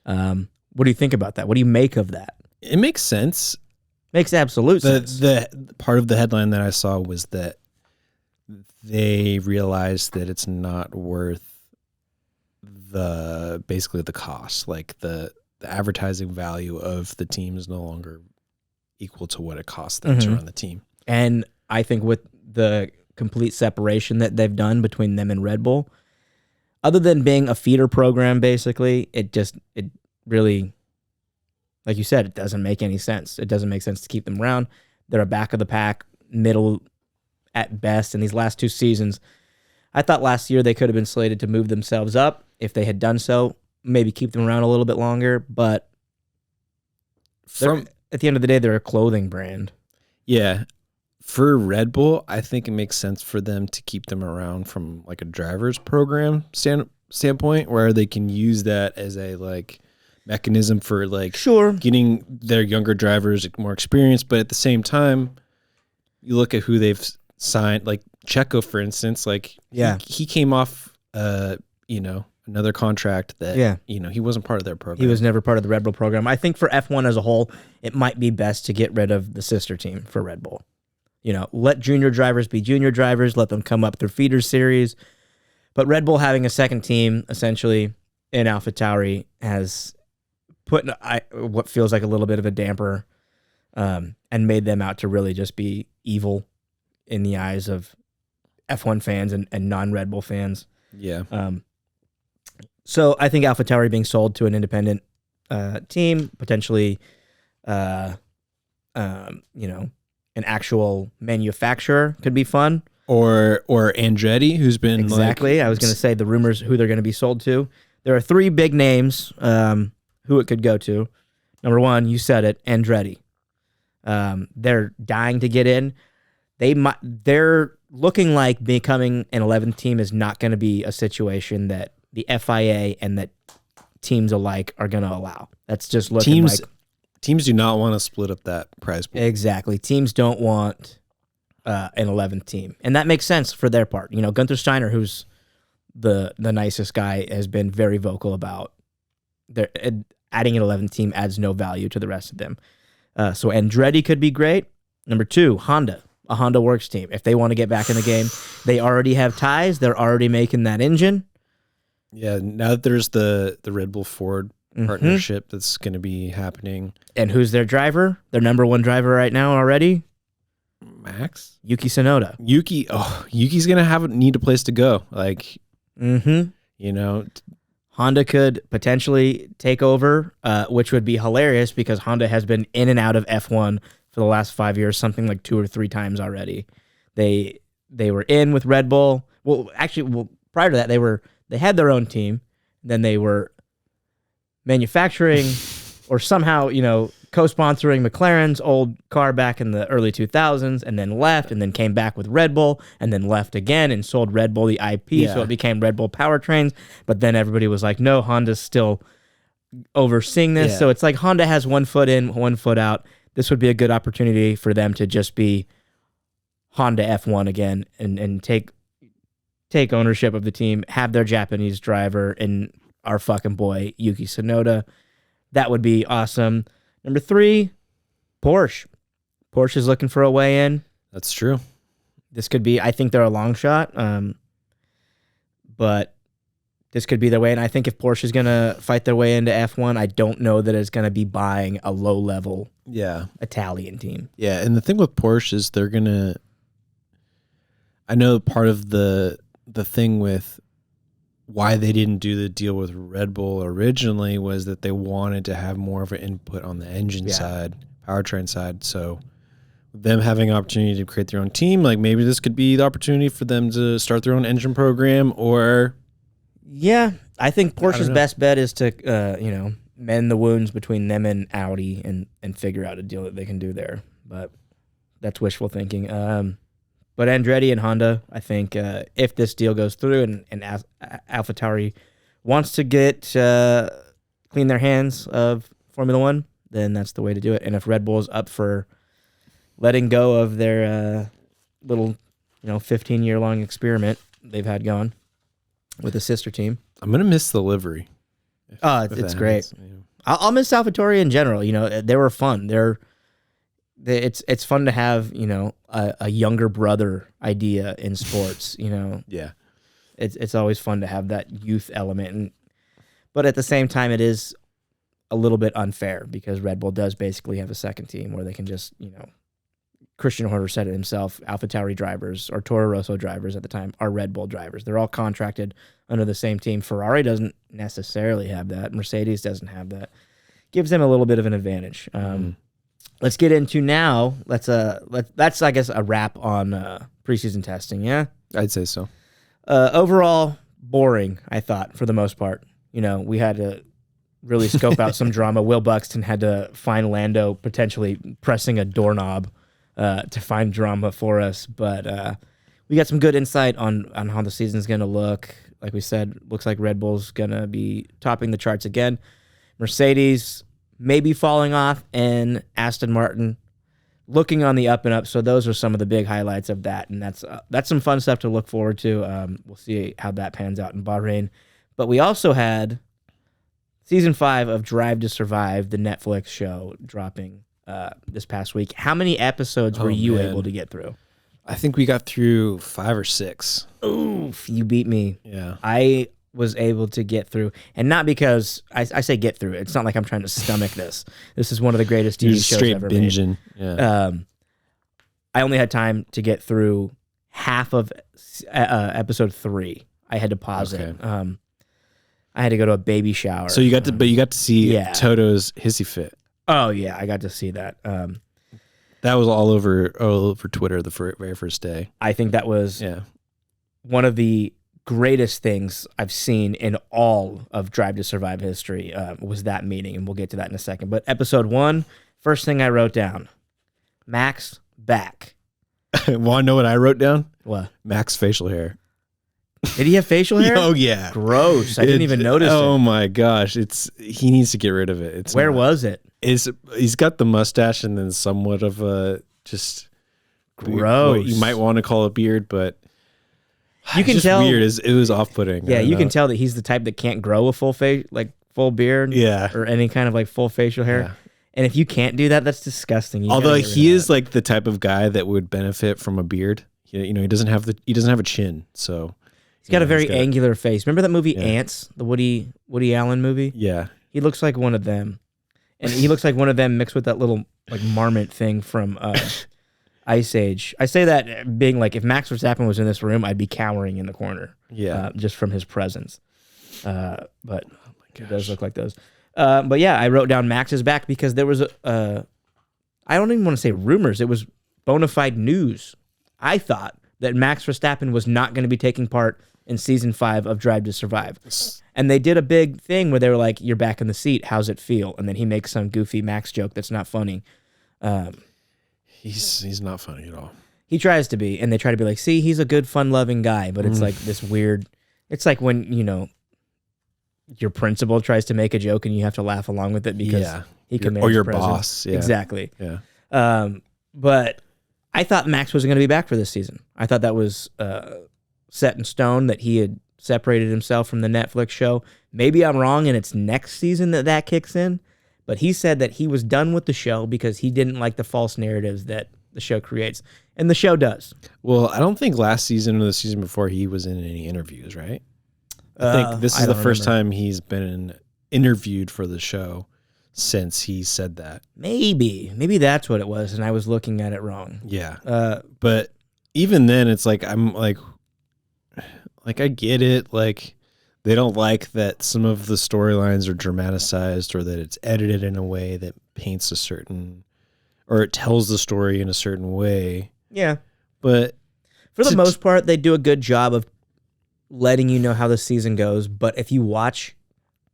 What do you think about that? What do you make of that?
It makes sense.
Makes absolute sense.
The part of the headline that I saw was that they realized that it's not worth basically the cost. Like the advertising value of the team is no longer equal to what it costs them to run the team. And
I think with the complete separation that they've done between them and Red Bull, other than being a feeder program, basically, it really, like you said, it doesn't make any sense. It doesn't make sense to keep them around. They're a back of the pack, middle at best in these last two seasons. I thought last year they could have been slated to move themselves up. If they had done so, maybe keep them around a little bit longer. But at the end of the day, they're a clothing brand.
Yeah. For Red Bull, I think it makes sense for them to keep them around from like a driver's program standpoint, where they can use that as a mechanism for getting their younger drivers more experience. But at the same time, you look at who they've signed, like Checo, for instance. He came off, another contract that he wasn't part of their program.
He was never part of the Red Bull program. I think for F1 as a whole, it might be best to get rid of the sister team for Red Bull. Let junior drivers be junior drivers, let them come up through feeder series. But Red Bull having a second team, essentially, in AlphaTauri has put what feels like a little bit of a damper and made them out to really just be evil in the eyes of F1 fans and non-Red Bull fans.
Yeah.
So I think AlphaTauri being sold to an independent team, potentially, an actual manufacturer could be fun.
Or Andretti, who's been
exactly. I was going to say the rumors who they're going to be sold to. There are 3 big names who it could go to. Number 1, you said it, Andretti. They're dying to get in. They're looking like becoming an 11th team is not going to be a situation that the FIA and that teams alike are going to allow. That's just looking like
teams do not want to split up that prize pool.
Exactly. Teams don't want an 11th team, and that makes sense for their part. Gunther Steiner, who's the nicest guy, has been very vocal about adding an 11th team adds no value to the rest of them. So Andretti could be great. Number 2, Honda, a Honda Works team. If they want to get back in the game, they already have ties. They're already making that engine.
Yeah, now that there's the Red Bull Ford partnership that's going to be happening.
And who's their driver? Their number 1 driver right now already?
Max?
Yuki Tsunoda.
Yuki's going to need a place to go.
Honda could potentially take over, which would be hilarious because Honda has been in and out of F1 for the last 5 years, something like 2 or 3 times already. They were in with Red Bull. Well, actually, prior to that, they had their own team. Then they were manufacturing or somehow, co-sponsoring McLaren's old car back in the early 2000s, and then left, and then came back with Red Bull, and then left again and sold Red Bull the IP, so it became Red Bull powertrains. But then everybody was like, no, Honda's still overseeing this. Yeah. So it's like Honda has 1 foot in, 1 foot out. This would be a good opportunity for them to just be Honda F1 again and take ownership of the team, have their Japanese driver and our fucking boy Yuki Tsunoda. That would be awesome. Number 3, Porsche. Porsche is looking for a way in.
That's true.
This could be, I think they're a long shot, but this could be their way. And I think if Porsche is going to fight their way into F1, I don't know that it's going to be buying a low-level Italian team.
Yeah, and the thing with Porsche is they're going to... I know part of the thing with why they didn't do the deal with Red Bull originally was that they wanted to have more of an input on the engine side, powertrain side. So them having an opportunity to create their own team, like maybe this could be the opportunity for them to start their own engine program or...
Yeah, I think Porsche's best bet is to, mend the wounds between them and Audi and figure out a deal that they can do there. But that's wishful thinking. But Andretti and Honda, I think if this deal goes through and AlphaTauri wants to clean their hands of Formula One, then that's the way to do it. And if Red Bull's up for letting go of their little, 15-year-long experiment they've had going with a sister team.
I'm going to miss the livery.
It's great. I'll miss AlphaTauri in general. They were fun. It's fun to have, a younger brother idea in sports,
Yeah.
It's always fun to have that youth element. But at the same time, it is a little bit unfair because Red Bull does basically have a second team where they can just, Christian Horner said it himself, AlphaTauri drivers or Toro Rosso drivers at the time are Red Bull drivers. They're all contracted under the same team. Ferrari doesn't necessarily have that. Mercedes doesn't have that. Gives them a little bit of an advantage. Let's get into now. That's I guess a wrap on preseason testing. Yeah,
I'd say so.
Overall, boring. I thought for the most part. We had to really scope out some drama. Will Buxton had to find Lando potentially pressing a doorknob to find drama for us. But we got some good insight on how the season's going to look. Like we said, looks like Red Bull's going to be topping the charts again. Mercedes maybe falling off, and Aston Martin looking on the up and up. So those are some of the big highlights of that, and that's some fun stuff to look forward to. We'll see how that pans out in Bahrain. But we also had Season 5 of Drive to Survive, the Netflix show, dropping this past week. How many episodes were you able to get through?
I think we got through 5 or 6.
Oof, you beat me.
Yeah.
I was able to get through, and not because I say get through. It's not like I'm trying to stomach this. This is one of the greatest TV shows ever made. Straight binging.
Yeah.
I only had time to get through half of episode 3. I had to pause it. I had to go to a baby shower.
So you got to see
yeah.
Toto's hissy fit.
Oh yeah, I got to see that.
That was all over Twitter the very first day.
I think that was one of the greatest things I've seen in all of Drive to Survive history was that meeting, and we'll get to that in a second. But episode 1, first thing I wrote down, Max back.
Want to know what I wrote down?
What?
Max facial hair.
Did he have facial hair?
Oh yeah.
Gross. I didn't even notice it.
Oh my gosh. He needs to get rid of it.
Where was it?
He's got the mustache and then somewhat of a just
gross.
What you might want to call a beard, but
you can tell
weird. It was off-putting.
Yeah, you can tell that he's the type that can't grow a full beard.
Yeah.
Or any kind of like full facial hair. Yeah. And if you can't do that, that's disgusting.
Although he is like the type of guy that would benefit from a beard. You know, he doesn't have a chin, so
he's got a very angular face. Remember that movie Ants, the Woody Allen movie?
Yeah.
He looks like one of them. And he looks like one of them mixed with that little like marmot thing from Ice Age. I say that being like, if Max Verstappen was in this room, I'd be cowering in the corner.
Yeah.
Just from his presence. But it does look like those. But yeah, I wrote down Max is back because there was I don't even want to say rumors. It was bona fide news. I thought that Max Verstappen was not going to be taking part in season 5 of Drive to Survive. And they did a big thing where they were like, you're back in the seat. How's it feel? And then he makes some goofy Max joke that's not funny.
He's not funny at all.
He tries to be. And they try to be like, see, he's a good, fun-loving guy. But it's like this weird... It's like when, your principal tries to make a joke and you have to laugh along with it because he commands
or your
presence.
boss. Yeah.
Exactly.
Yeah.
But I thought Max wasn't going to be back for this season. I thought that was set in stone, that he had separated himself from the Netflix show. Maybe I'm wrong and it's next season that kicks in, but he said that he was done with the show because he didn't like the false narratives that the show creates. And the show does.
Well, I don't think last season or the season before he was in any interviews, right? I think this is the first time he's been interviewed for the show since he said that.
Maybe that's what it was, and I was looking at it wrong.
Yeah. But even then, it's like I'm like I get it. Like they don't like that some of the storylines are dramatized or that it's edited in a way that paints a certain, or it tells the story in a certain way.
Yeah.
But
for the most part, they do a good job of letting you know how the season goes. But if you watch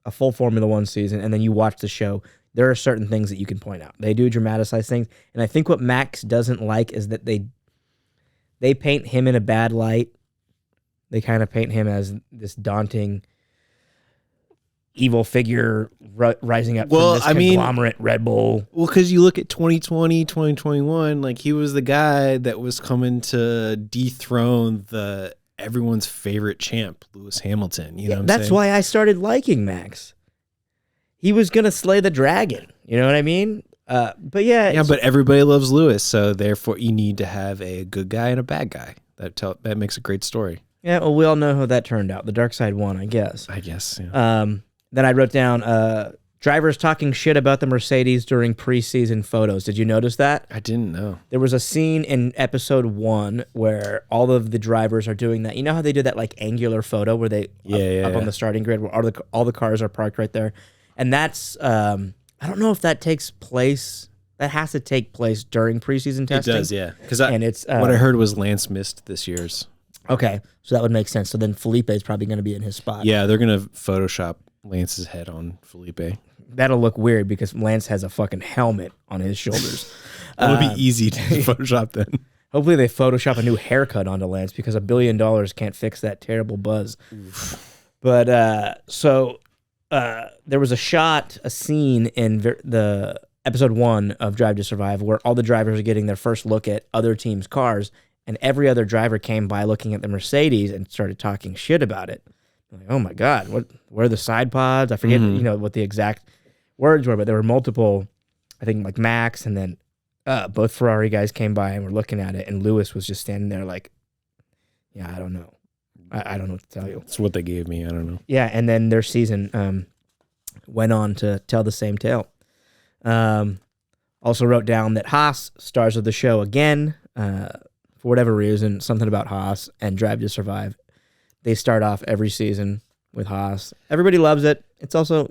a full Formula One season and then you watch the show, there are certain things that you can point out. They do dramatize things. And I think what Max doesn't like is that they paint him in a bad light. They kind of paint him as this daunting, evil figure rising up from this conglomerate Red Bull.
Well, because you look at 2020, 2021, like he was the guy that was coming to dethrone everyone's favorite champ, Lewis Hamilton. You know what I'm
that's
saying?
why I started liking Max. He was going to slay the dragon. You know what I mean? But yeah.
Yeah, but everybody loves Lewis, so therefore you need to have a good guy and a bad guy. That makes a great story.
Yeah, well, we all know how that turned out. The dark side won, I guess.
Yeah.
Then I wrote down drivers talking shit about the Mercedes during preseason photos. Did you notice that?
I didn't know.
There was a scene in episode 1 where all of the drivers are doing that. You know how they do that like angular photo where they up on the starting grid where all the cars are parked right there? And that's, I don't know if that takes place. That has to take place during preseason testing.
It does, yeah. Because what I heard was Lance missed this year's.
Okay, so that would make sense. So then Felipe is probably going to be in his spot.
Yeah, they're going to Photoshop Lance's head on Felipe.
That'll look weird because Lance has a fucking helmet on his shoulders.
It would be easy to Photoshop then.
Hopefully they Photoshop a new haircut onto Lance because $1 billion can't fix that terrible buzz. But there was a scene in the episode 1 of Drive to Survive where all the drivers are getting their first look at other teams' cars, and every other driver came by looking at the Mercedes and started talking shit about it. Like, oh my God, where are the side pods? I forget what the exact words were, but there were multiple, I think like Max and then both Ferrari guys came by and were looking at it, and Lewis was just standing there like, yeah, I don't know. I don't know what to tell you.
It's what they gave me. I don't know.
Yeah, and then their season went on to tell the same tale. Also wrote down that Haas, stars of the show again, for whatever reason, something about Haas and Drive to Survive. They start off every season with Haas. Everybody loves it. It's also,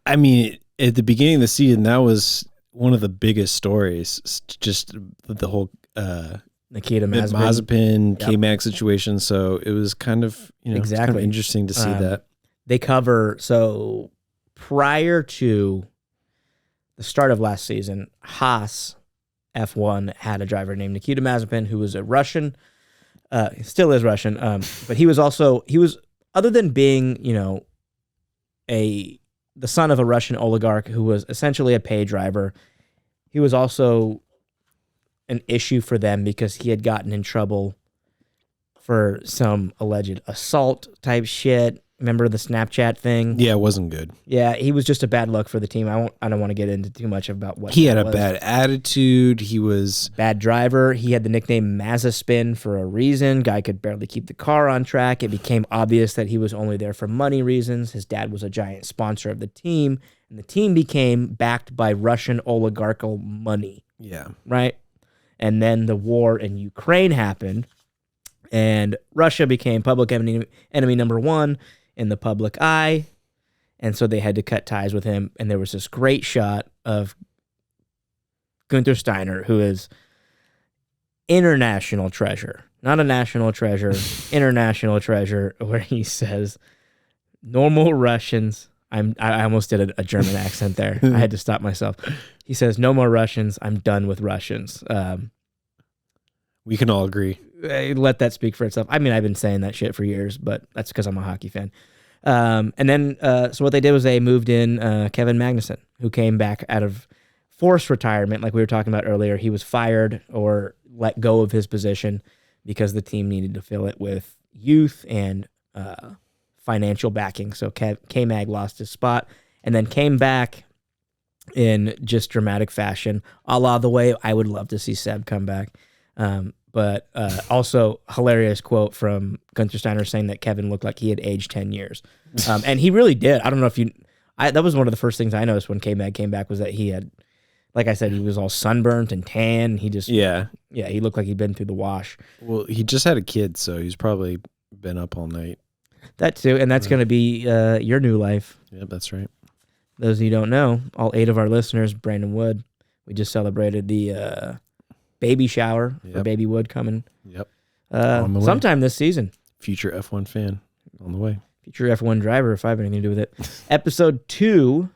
I mean, at the beginning of the season, that was one of the biggest stories. Just the whole
Nikita
Mazepin K-Mag situation. So it was kind of it's kind of interesting to see that.
They cover, so prior to the start of last season, Haas F1 had a driver named Nikita Mazepin, who was a Russian, still is Russian, but he was other than being, the son of a Russian oligarch who was essentially a pay driver, he was also an issue for them because he had gotten in trouble for some alleged assault type shit. Remember the Snapchat thing?
Yeah, it wasn't good.
Yeah, he was just a bad luck for the team. I don't want to get into too much about what
he had. A bad attitude. He was
bad driver. He had the nickname Mazaspin for a reason. Guy could barely keep the car on track. It became obvious that he was only there for money reasons. His dad was a giant sponsor of the team, and the team became backed by Russian oligarchical money.
Yeah.
Right? And then the war in Ukraine happened, and Russia became public enemy number one in the public eye, and so they had to cut ties with him. And there was this great shot of Gunther Steiner, who is international treasure, not a national treasure, international treasure, where he says, "Normal Russians." I almost did a German accent there. I had to stop myself. He says, "No more Russians. I'm done with Russians."
We can all agree.
Let that speak for itself. I mean, I've been saying that shit for years, but that's because I'm a hockey fan. And then, so what they did was they moved in Kevin Magnussen, who came back out of forced retirement, like we were talking about earlier. He was fired or let go of his position because the team needed to fill it with youth and financial backing. So K-Mag lost his spot and then came back in just dramatic fashion, a la the way I would love to see Seb come back. But also hilarious quote from Gunther Steiner saying that Kevin looked like he had aged 10 years. And he really did. I don't know if that was one of the first things I noticed when K-Mag came back was that he had, like I said, he was all sunburnt and tan. He just, he looked like he'd been through the wash.
Well, he just had a kid, so he's probably been up all night.
That too. And that's going to be your new life.
Yep, that's right.
Those of you who don't know, all 8 of our listeners, Brandon Wood, we just celebrated the baby shower for Baby Wood coming.
Yep.
Sometime this season.
Future F1 fan on the way.
Future F1 driver, if I have anything to do with it. Episode 2.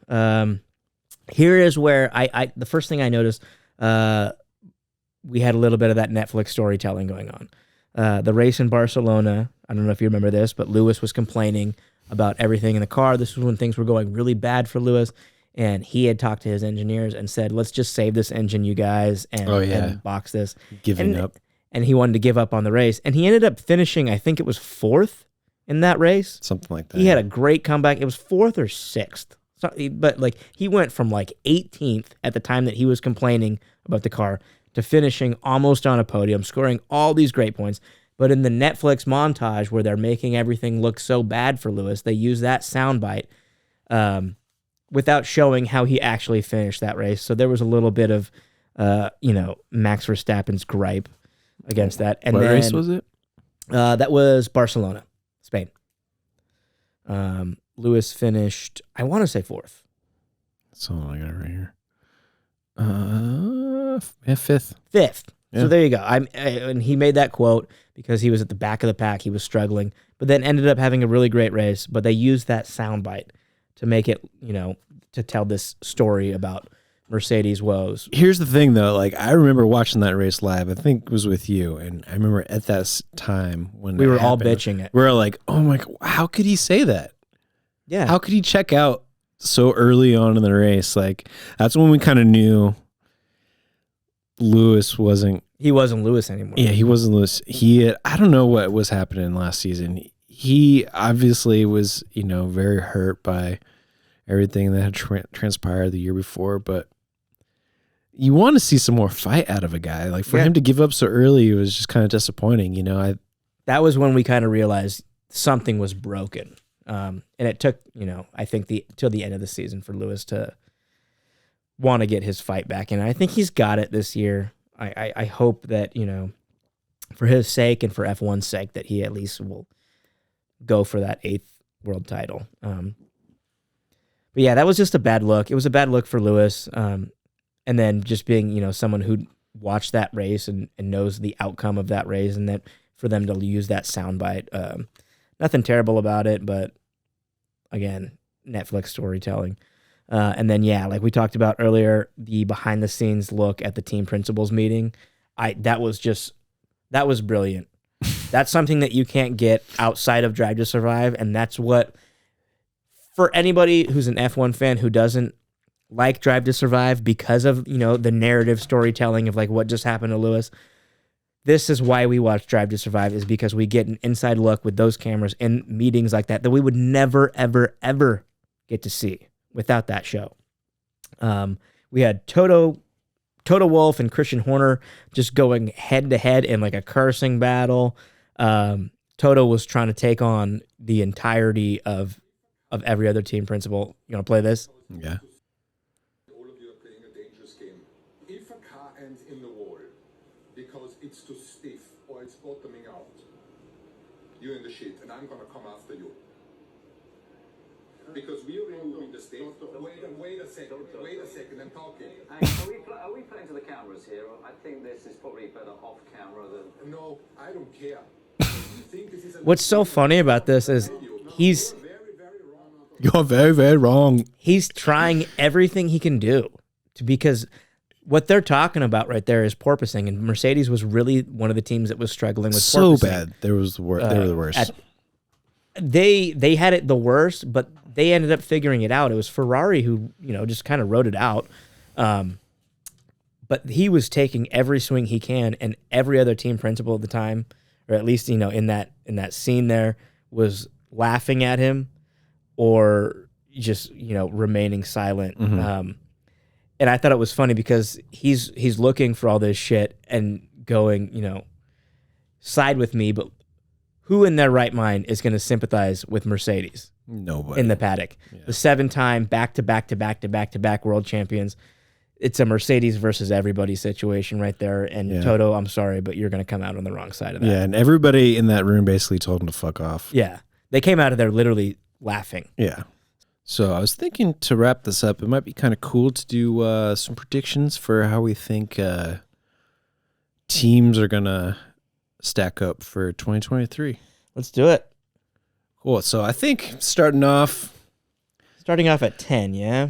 Here is where I the first thing I noticed, we had a little bit of that Netflix storytelling going on. The race in Barcelona, I don't know if you remember this, but Lewis was complaining about everything in the car. This was when things were going really bad for Lewis. And he had talked to his engineers and said, let's just save this engine, you guys, and box this.
Giving up.
And he wanted to give up on the race. And he ended up finishing, I think it was 4th in that race.
Something like that.
He had a great comeback. It was 4th or 6th. But like he went from like 18th at the time that he was complaining about the car to finishing almost on a podium, scoring all these great points. But in the Netflix montage where they're making everything look so bad for Lewis, they use that soundbite without showing how he actually finished that race. So there was a little bit of, Max Verstappen's gripe against that. And
what race was it?
That was Barcelona, Spain. Lewis finished, I want to say 4th.
That's all I got right here. 5th.
5th.
Yeah.
So there you go. And he made that quote because he was at the back of the pack. He was struggling, but then ended up having a really great race. But they used that soundbite to make it, to tell this story about Mercedes woes.
Here's the thing, though. Like, I remember watching that race live. I think it was with you. And I remember at that time when
we were all bitching it.
We were like, oh my God, how could he say that?
Yeah.
How could he check out so early on in the race? Like, that's when we kind of knew Lewis wasn't.
He wasn't Lewis anymore.
Yeah, he wasn't Lewis. I don't know what was happening last season. He obviously was, very hurt by everything that had transpired the year before, but you want to see some more fight out of a guy. Like, for him to give up so early, it was just kind of disappointing,
That was when we kind of realized something was broken. And it took, I think till the end of the season for Lewis to want to get his fight back. And I think he's got it this year. I hope that, for his sake and for F1's sake, that he at least will go for that world title. But yeah, that was just a bad look. It was a bad look for Lewis. And then just being, someone who watched that race and knows the outcome of that race, and that for them to use that soundbite, nothing terrible about it, but again, Netflix storytelling. And then, yeah, like we talked about earlier, the behind the scenes look at the team principals meeting, that was brilliant. That's something that you can't get outside of Drive to Survive, and that's what, for anybody who's an F1 fan who doesn't like Drive to Survive because of, the narrative storytelling of like what just happened to Lewis, this is why we watch Drive to Survive, is because we get an inside look with those cameras in meetings like that we would never, ever, ever get to see without that show. We had Toto Wolff and Christian Horner just going head to head in like a cursing battle. Toto was trying to take on the entirety of every other team principal. You want to play this?
Yeah.
All of you are playing a dangerous game. If a car ends in the wall because it's too stiff or it's bottoming out, you're in the shit, and I'm gonna come after you. Because we are removing the stiff. Wait a second, I'm talking.
Are we playing to the cameras here? I think this is probably better off camera than...
No, I don't care. You think this is
What's so funny about this is he's
You're very, very wrong.
He's trying everything he can do because what they're talking about right there is porpoising, and Mercedes was really one of the teams that was struggling with
So
porpoising.
bad. They were the worst.
They had it the worst, but they ended up figuring it out. It was Ferrari who, just kind of wrote it out. But he was taking every swing he can, and every other team principal at the time, or at least, in that scene there, was laughing at him or just, remaining silent.
Mm-hmm.
And I thought it was funny because he's looking for all this shit and going, side with me, but who in their right mind is going to sympathize with Mercedes?
Nobody.
In the paddock. Yeah. The 7-time back-to-back world champions. It's a Mercedes versus everybody situation right there. And Toto, I'm sorry, but you're going to come out on the wrong side of that.
Yeah, and everybody in that room basically told him to fuck off.
Yeah. They came out of there literally laughing.
Yeah. So I was thinking, to wrap this up, it might be kind of cool to do some predictions for how we think teams are going to stack up for 2023.
Let's do it.
Cool. So I think starting off
at 10, yeah?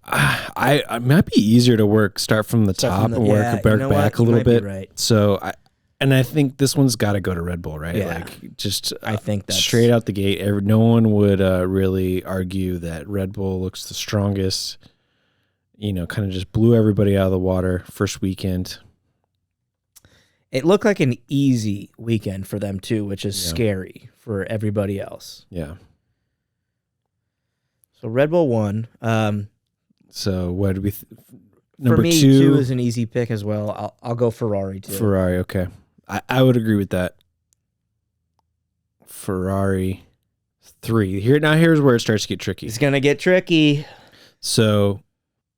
I might be easier to start from the top and work back a little bit.
Right.
So I think this one's got to go to Red Bull, right?
Yeah.
Like just
I think that's
straight out the gate. No one would really argue that Red Bull looks the strongest. Kind of just blew everybody out of the water first weekend.
It looked like an easy weekend for them too, which is scary for everybody else.
Yeah.
So Red Bull won.
So what do we?
Number for me, two is an easy pick as well. I'll go Ferrari too.
Ferrari, okay. I would agree with that. Ferrari 3. Here's where it starts to get tricky.
It's gonna get tricky.
So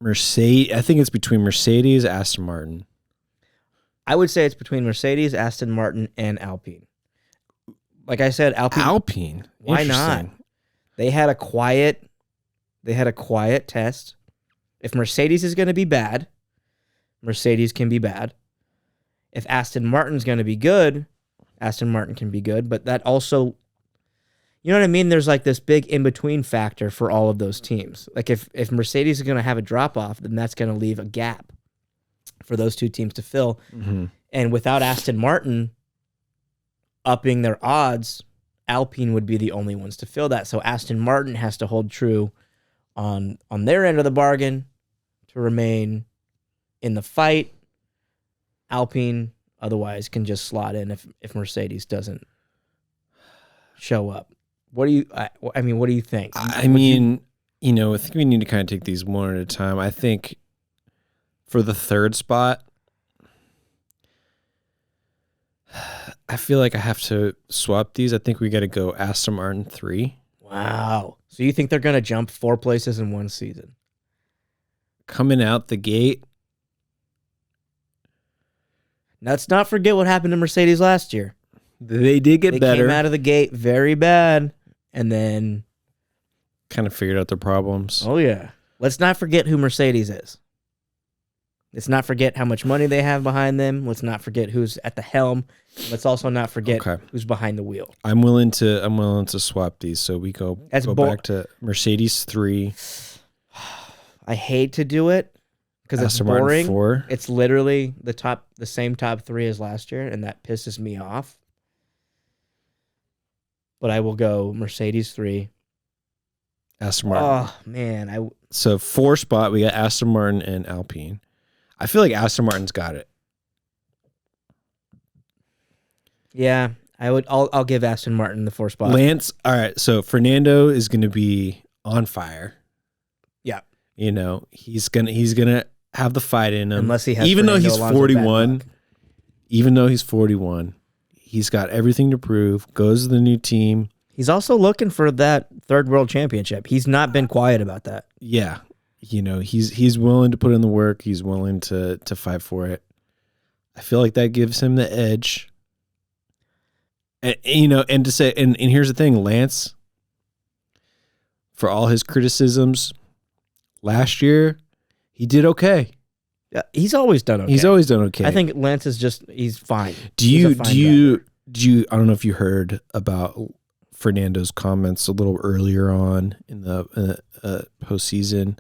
Mercedes, I think it's between Mercedes, Aston Martin.
I would say it's between Mercedes, Aston Martin, and Alpine. Like I said,
Alpine.
Why not? They had a quiet test. If Mercedes is going to be bad, Mercedes can be bad. If Aston Martin's going to be good, Aston Martin can be good. But that also, you know what I mean? There's like this big in-between factor for all of those teams. Like if Mercedes is going to have a drop-off, then that's going to leave a gap for those two teams to fill.
Mm-hmm.
And without Aston Martin upping their odds, Alpine would be the only ones to fill that. So Aston Martin has to hold true on their end of the bargain to remain in the fight. Alpine otherwise can just slot in if Mercedes doesn't show up. What do you think?
I think we need to kind of take these one at a time. I think for the third spot, I feel like I have to swap these. I think we got to go Aston Martin 3.
Wow. So you think they're going to jump 4 places in one season?
Coming out the gate.
Now, let's not forget what happened to Mercedes last year.
They did get better.
They came out of the gate very bad, and then
kind of figured out their problems.
Oh, yeah. Let's not forget who Mercedes is. Let's not forget how much money they have behind them. Let's not forget who's at the helm. Let's also not forget who's behind the wheel.
I'm willing to swap these. So we go back to Mercedes 3.
I hate to do it because it's
Aston Martin
boring.
4.
It's literally the same top 3 as last year, and that pisses me off. But I will go Mercedes 3.
Aston Martin.
Oh man,
So 4 spot we got Aston Martin and Alpine. I feel like Aston Martin's got it.
Yeah, I'll give Aston Martin the 4 spot.
Lance. All right. So Fernando is going to be on fire.
Yeah.
You know, he's gonna have the fight in him.
Unless he has
even
Fernando
though he's
Alonso
41,
bad luck.
even though he's 41, he's got everything to prove. Goes to the new team.
He's also looking for that 3rd world championship. He's not been quiet about that.
Yeah. You know, he's willing to put in the work. He's willing to fight for it. I feel like that gives him the edge. And you know, and to say, and here's the thing, Lance, for all his criticisms last year, he did okay.
Yeah, he's always done okay.
He's always done okay.
I think Lance is he's fine.
Do you I don't know if you heard about Fernando's comments a little earlier on in the postseason,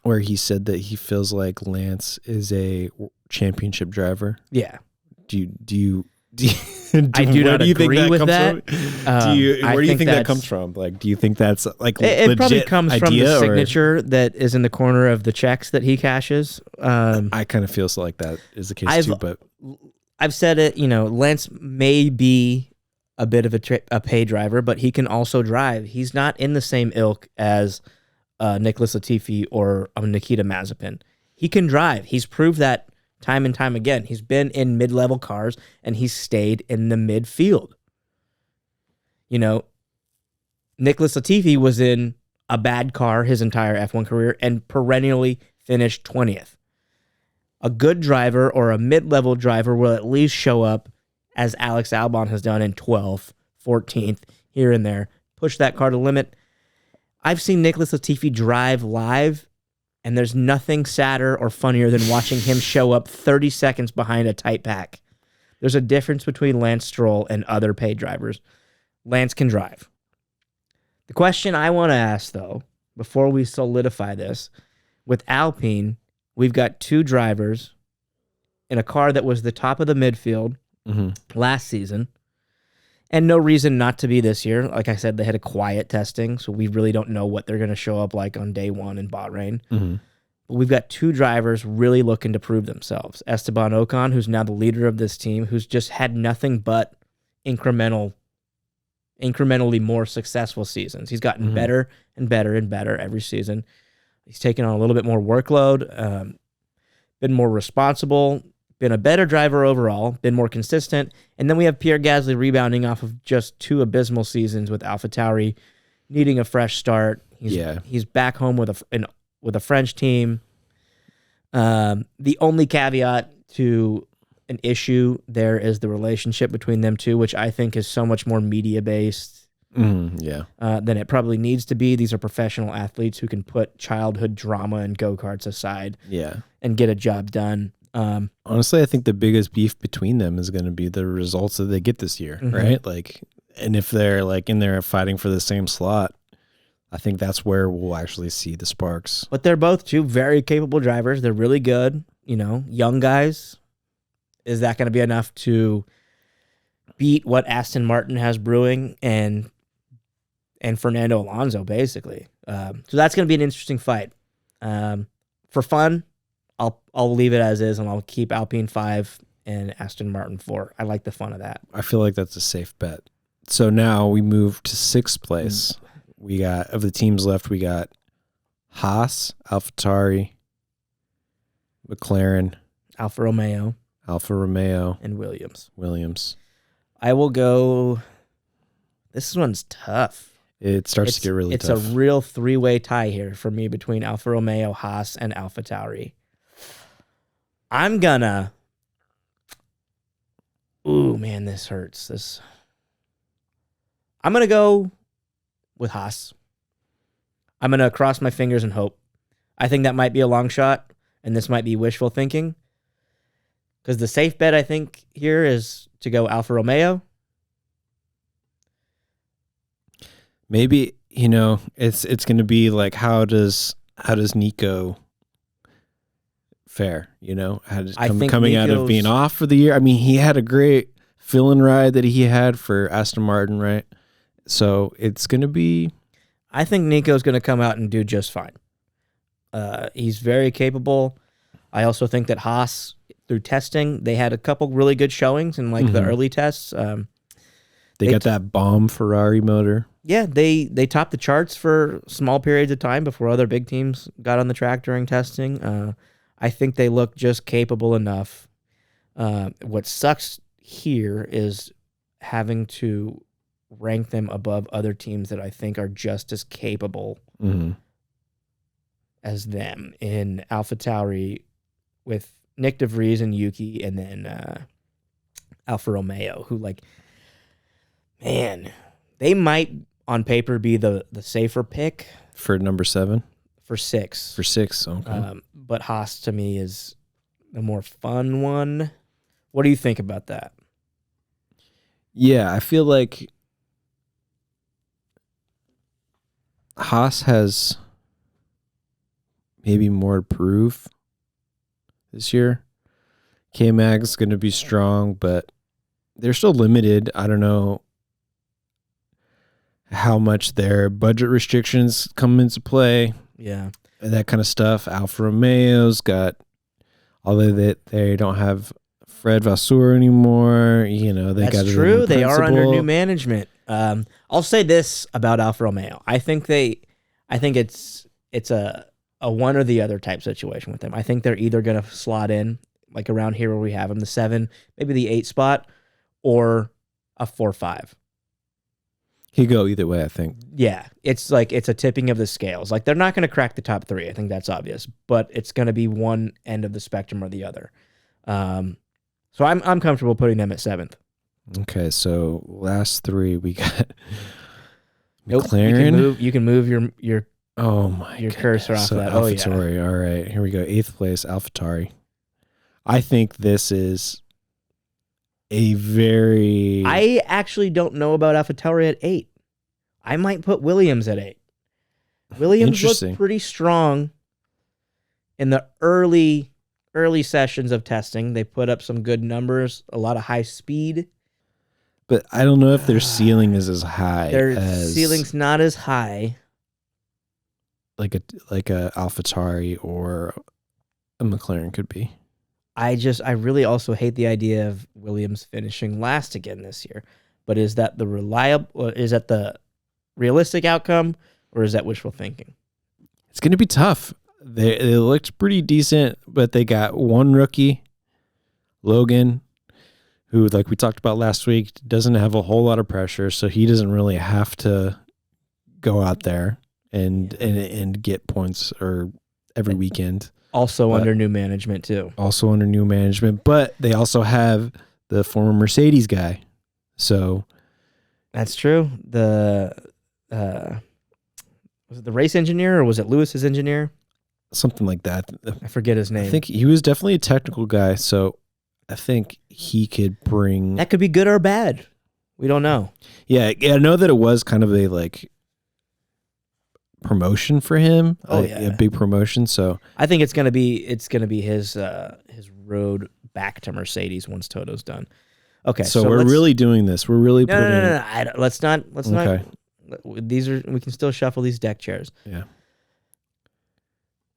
where he said that he feels like Lance is a championship driver.
Yeah.
Do you
I do not agree with that.
Where do you think that comes from? Like, do you think that's like
it probably comes from the
idea,
signature that is in the corner of the checks that he cashes?
I kind of feel like that is the case too. But
I've said it. You know, Lance may be a bit of a pay driver, but he can also drive. He's not in the same ilk as Nicholas Latifi or Nikita Mazepin. He can drive. He's proved that time and time again. He's been in mid-level cars, and he's stayed in the midfield. You know, Nicholas Latifi was in a bad car his entire F1 career and perennially finished 20th. A good driver or a mid-level driver will at least show up, as Alex Albon has done, in 12th, 14th, here and there. Push that car to limit. I've seen Nicholas Latifi drive live, and there's nothing sadder or funnier than watching him show up 30 seconds behind a tight pack. There's a difference between Lance Stroll and other paid drivers. Lance can drive. The question I want to ask, though, before we solidify this, with Alpine, we've got 2 drivers in a car that was the top of the midfield last season, and no reason not to be this year. Like I said, they had a quiet testing, so we really don't know what they're going to show up like on day 1 in Bahrain. But we've got 2 drivers really looking to prove themselves. Esteban Ocon, who's now the leader of this team, who's just had nothing but incrementally more successful seasons. He's gotten better and better and better every season. He's taken on a little bit more workload, been more responsible, been a better driver overall, been more consistent. And then we have Pierre Gasly rebounding off of just 2 abysmal seasons with AlphaTauri, needing a fresh start. He's back home with a French team. The only caveat to an issue there is the relationship between them two, which I think is so much more media-based than it probably needs to be. These are professional athletes who can put childhood drama and go-karts aside and get a job done.
Honestly, I think the biggest beef between them is going to be the results that they get this year, right? Like, and if they're like in there fighting for the same slot, I think that's where we'll actually see the sparks.
But they're both 2 very capable drivers. They're really good, young guys. Is that going to be enough to beat what Aston Martin has brewing and Fernando Alonso, basically? So that's going to be an interesting fight. For fun, I'll leave it as is, and I'll keep Alpine 5 and Aston Martin 4. I like the fun of that.
I feel like that's a safe bet. So now we move to 6th place. We got, of the teams left, we got Haas, AlphaTauri, McLaren,
Alfa Romeo,
and
Williams. I will go. This one's tough.
It starts to get really tough.
It's a real 3-way tie here for me between Alfa Romeo, Haas, and AlphaTauri. I'm gonna. Ooh, man, this hurts. I'm gonna go with Haas. I'm going to cross my fingers and hope. I think that might be a long shot, and this might be wishful thinking. Because the safe bet, I think, here is to go Alfa Romeo.
Maybe, it's going to be like, how does Nico fare,
I think
coming out of being off for the year? I mean, he had a great fill-in ride that he had for Aston Martin, right? So it's going to be...
I think Nico's going to come out and do just fine. He's very capable. I also think that Haas, through testing, they had a couple really good showings in the early tests.
They got that bomb Ferrari motor.
Yeah, they topped the charts for small periods of time before other big teams got on the track during testing. I think they look just capable enough. What sucks here is having to rank them above other teams that I think are just as capable as them in AlphaTauri with Nick DeVries and Yuki, and then Alfa Romeo, who man, they might on paper be the safer pick
for number 7.
For 6.
For 6, okay.
But Haas to me is the more fun one. What do you think about that?
Yeah, I feel like Haas has maybe more to prove this year. K-Mag's going to be strong, but they're still limited. I don't know how much their budget restrictions come into play.
Yeah.
And that kind of stuff. Alfa Romeo's got, although they don't have Fred Vasseur anymore, they got
true. They are under new management. I'll say this about Alfa Romeo. I think it's a one or the other type situation with them. I think they're either going to slot in like around here where we have them, the 7, maybe the 8 spot, or a 4-5.
He'd go either way, I think.
Yeah, it's a tipping of the scales. They're not going to crack the top 3. I think that's obvious, but it's going to be one end of the spectrum or the other. So I'm comfortable putting them at 7th.
Okay, so last 3 we got
McLaren. You can move your
oh my
your cursor off that.
AlphaTauri.
Oh yeah.
All right, here we go. 8th place, AlphaTauri. I think this is a very...
I actually don't know about AlphaTauri at 8. I might put Williams at 8. Williams looked pretty strong in the early sessions of testing. They put up some good numbers, a lot of high speed.
But I don't know if their ceiling is as high.
Their ceiling's not as high.
Like a AlphaTauri or a McLaren could be.
I really also hate the idea of Williams finishing last again this year. But is that the realistic outcome, or is that wishful thinking?
It's going to be tough. They looked pretty decent, but they got one rookie, Logan, who, like we talked about last week, doesn't have a whole lot of pressure, so he doesn't really have to go out there and get points or every weekend.
Also under new management, too.
Also under new management, but they also have the former Mercedes guy. So
that's true. Was it the race engineer or was it Lewis's engineer?
Something like that.
I forget his name.
I think he was definitely a technical guy, so I think he could bring...
That could be good or bad. We don't know.
Yeah, I know that it was kind of a promotion for him. A big promotion. So
I think it's gonna be his road back to Mercedes once Toto's done. Okay,
so we're really doing this. We're really putting.
No. Let's not. These are. We can still shuffle these deck chairs.
Yeah.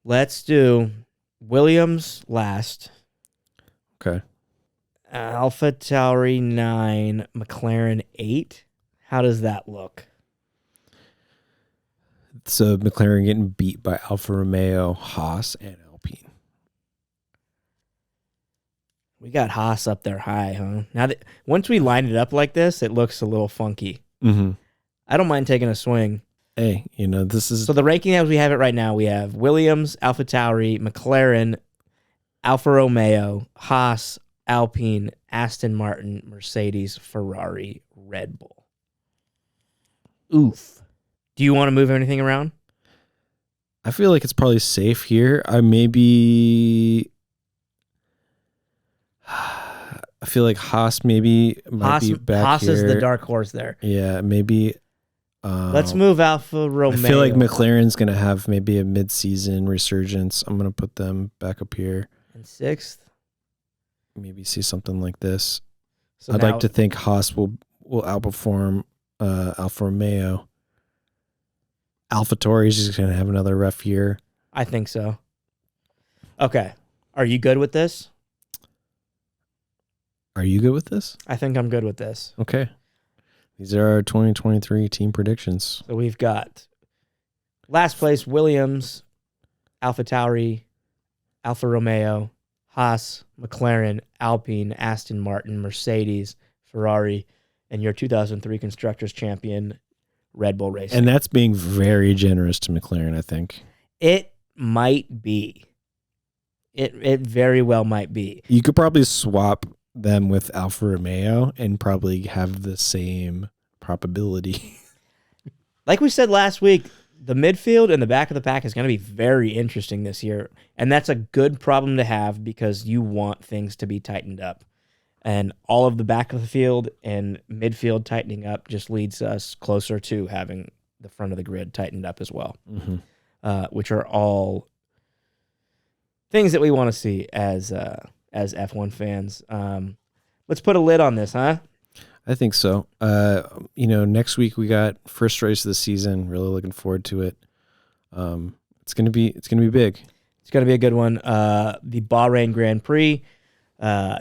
Let's do Williams last.
Okay.
AlphaTauri 9, McLaren 8. How does that look?
So McLaren getting beat by Alfa Romeo, Haas, and Alpine.
We got Haas up there high, huh? Now that once we line it up like this, it looks a little funky.
Mm-hmm.
I don't mind taking a swing.
Hey, this is...
So the ranking as we have it right now, we have Williams, AlphaTauri, McLaren, Alfa Romeo, Haas, Alpine, Aston Martin, Mercedes, Ferrari, Red Bull. Oof. Do you want to move anything around?
I feel like it's probably safe here. I feel like Haas might be back
Haas
here.
is the dark horse there.
Yeah, maybe.
Let's move Alfa Romeo.
I feel like McLaren's going to have maybe a mid-season resurgence. I'm going to put them back up here.
in 6th.
Maybe see something like this.
So
I'd
now-
like to think Haas will outperform Alfa Romeo. AlphaTauri is just going to have another rough year.
I think so. Okay. Are you good with this?
Are you good with this?
I think I'm good with this.
Okay. These are our 2023 team predictions.
So we've got last place Williams, AlphaTauri, Alfa Romeo, Haas, McLaren, Alpine, Aston Martin, Mercedes, Ferrari, and your 2003 Constructors champion, Red Bull Racing.
And that's being very generous to McLaren, I think.
It might be. It very well might be.
You could probably swap them with Alfa Romeo and probably have the same probability.
Like we said last week, the midfield and the back of the pack is going to be very interesting this year. And that's a good problem to have because you want things to be tightened up. And all of the back of the field and midfield tightening up just leads us closer to having the front of the grid tightened up as well, which are all things that we want to see as F1 fans. Let's put a lid on this, huh?
I think so. Next week we got first race of the season. Really looking forward to it. It's gonna be big.
It's going to be a good one. The Bahrain Grand Prix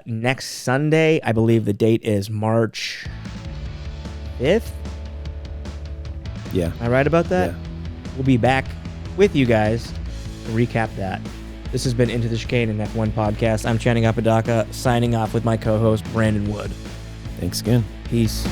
next Sunday. I believe the date is March 5th.
Yeah.
Am I right about that?
Yeah.
We'll be back with you guys to recap that. This has been Into the Chicane and F1 Podcast. I'm Channing Apodaca, signing off with my co-host, Brandon Wood.
Thanks again.
Peace.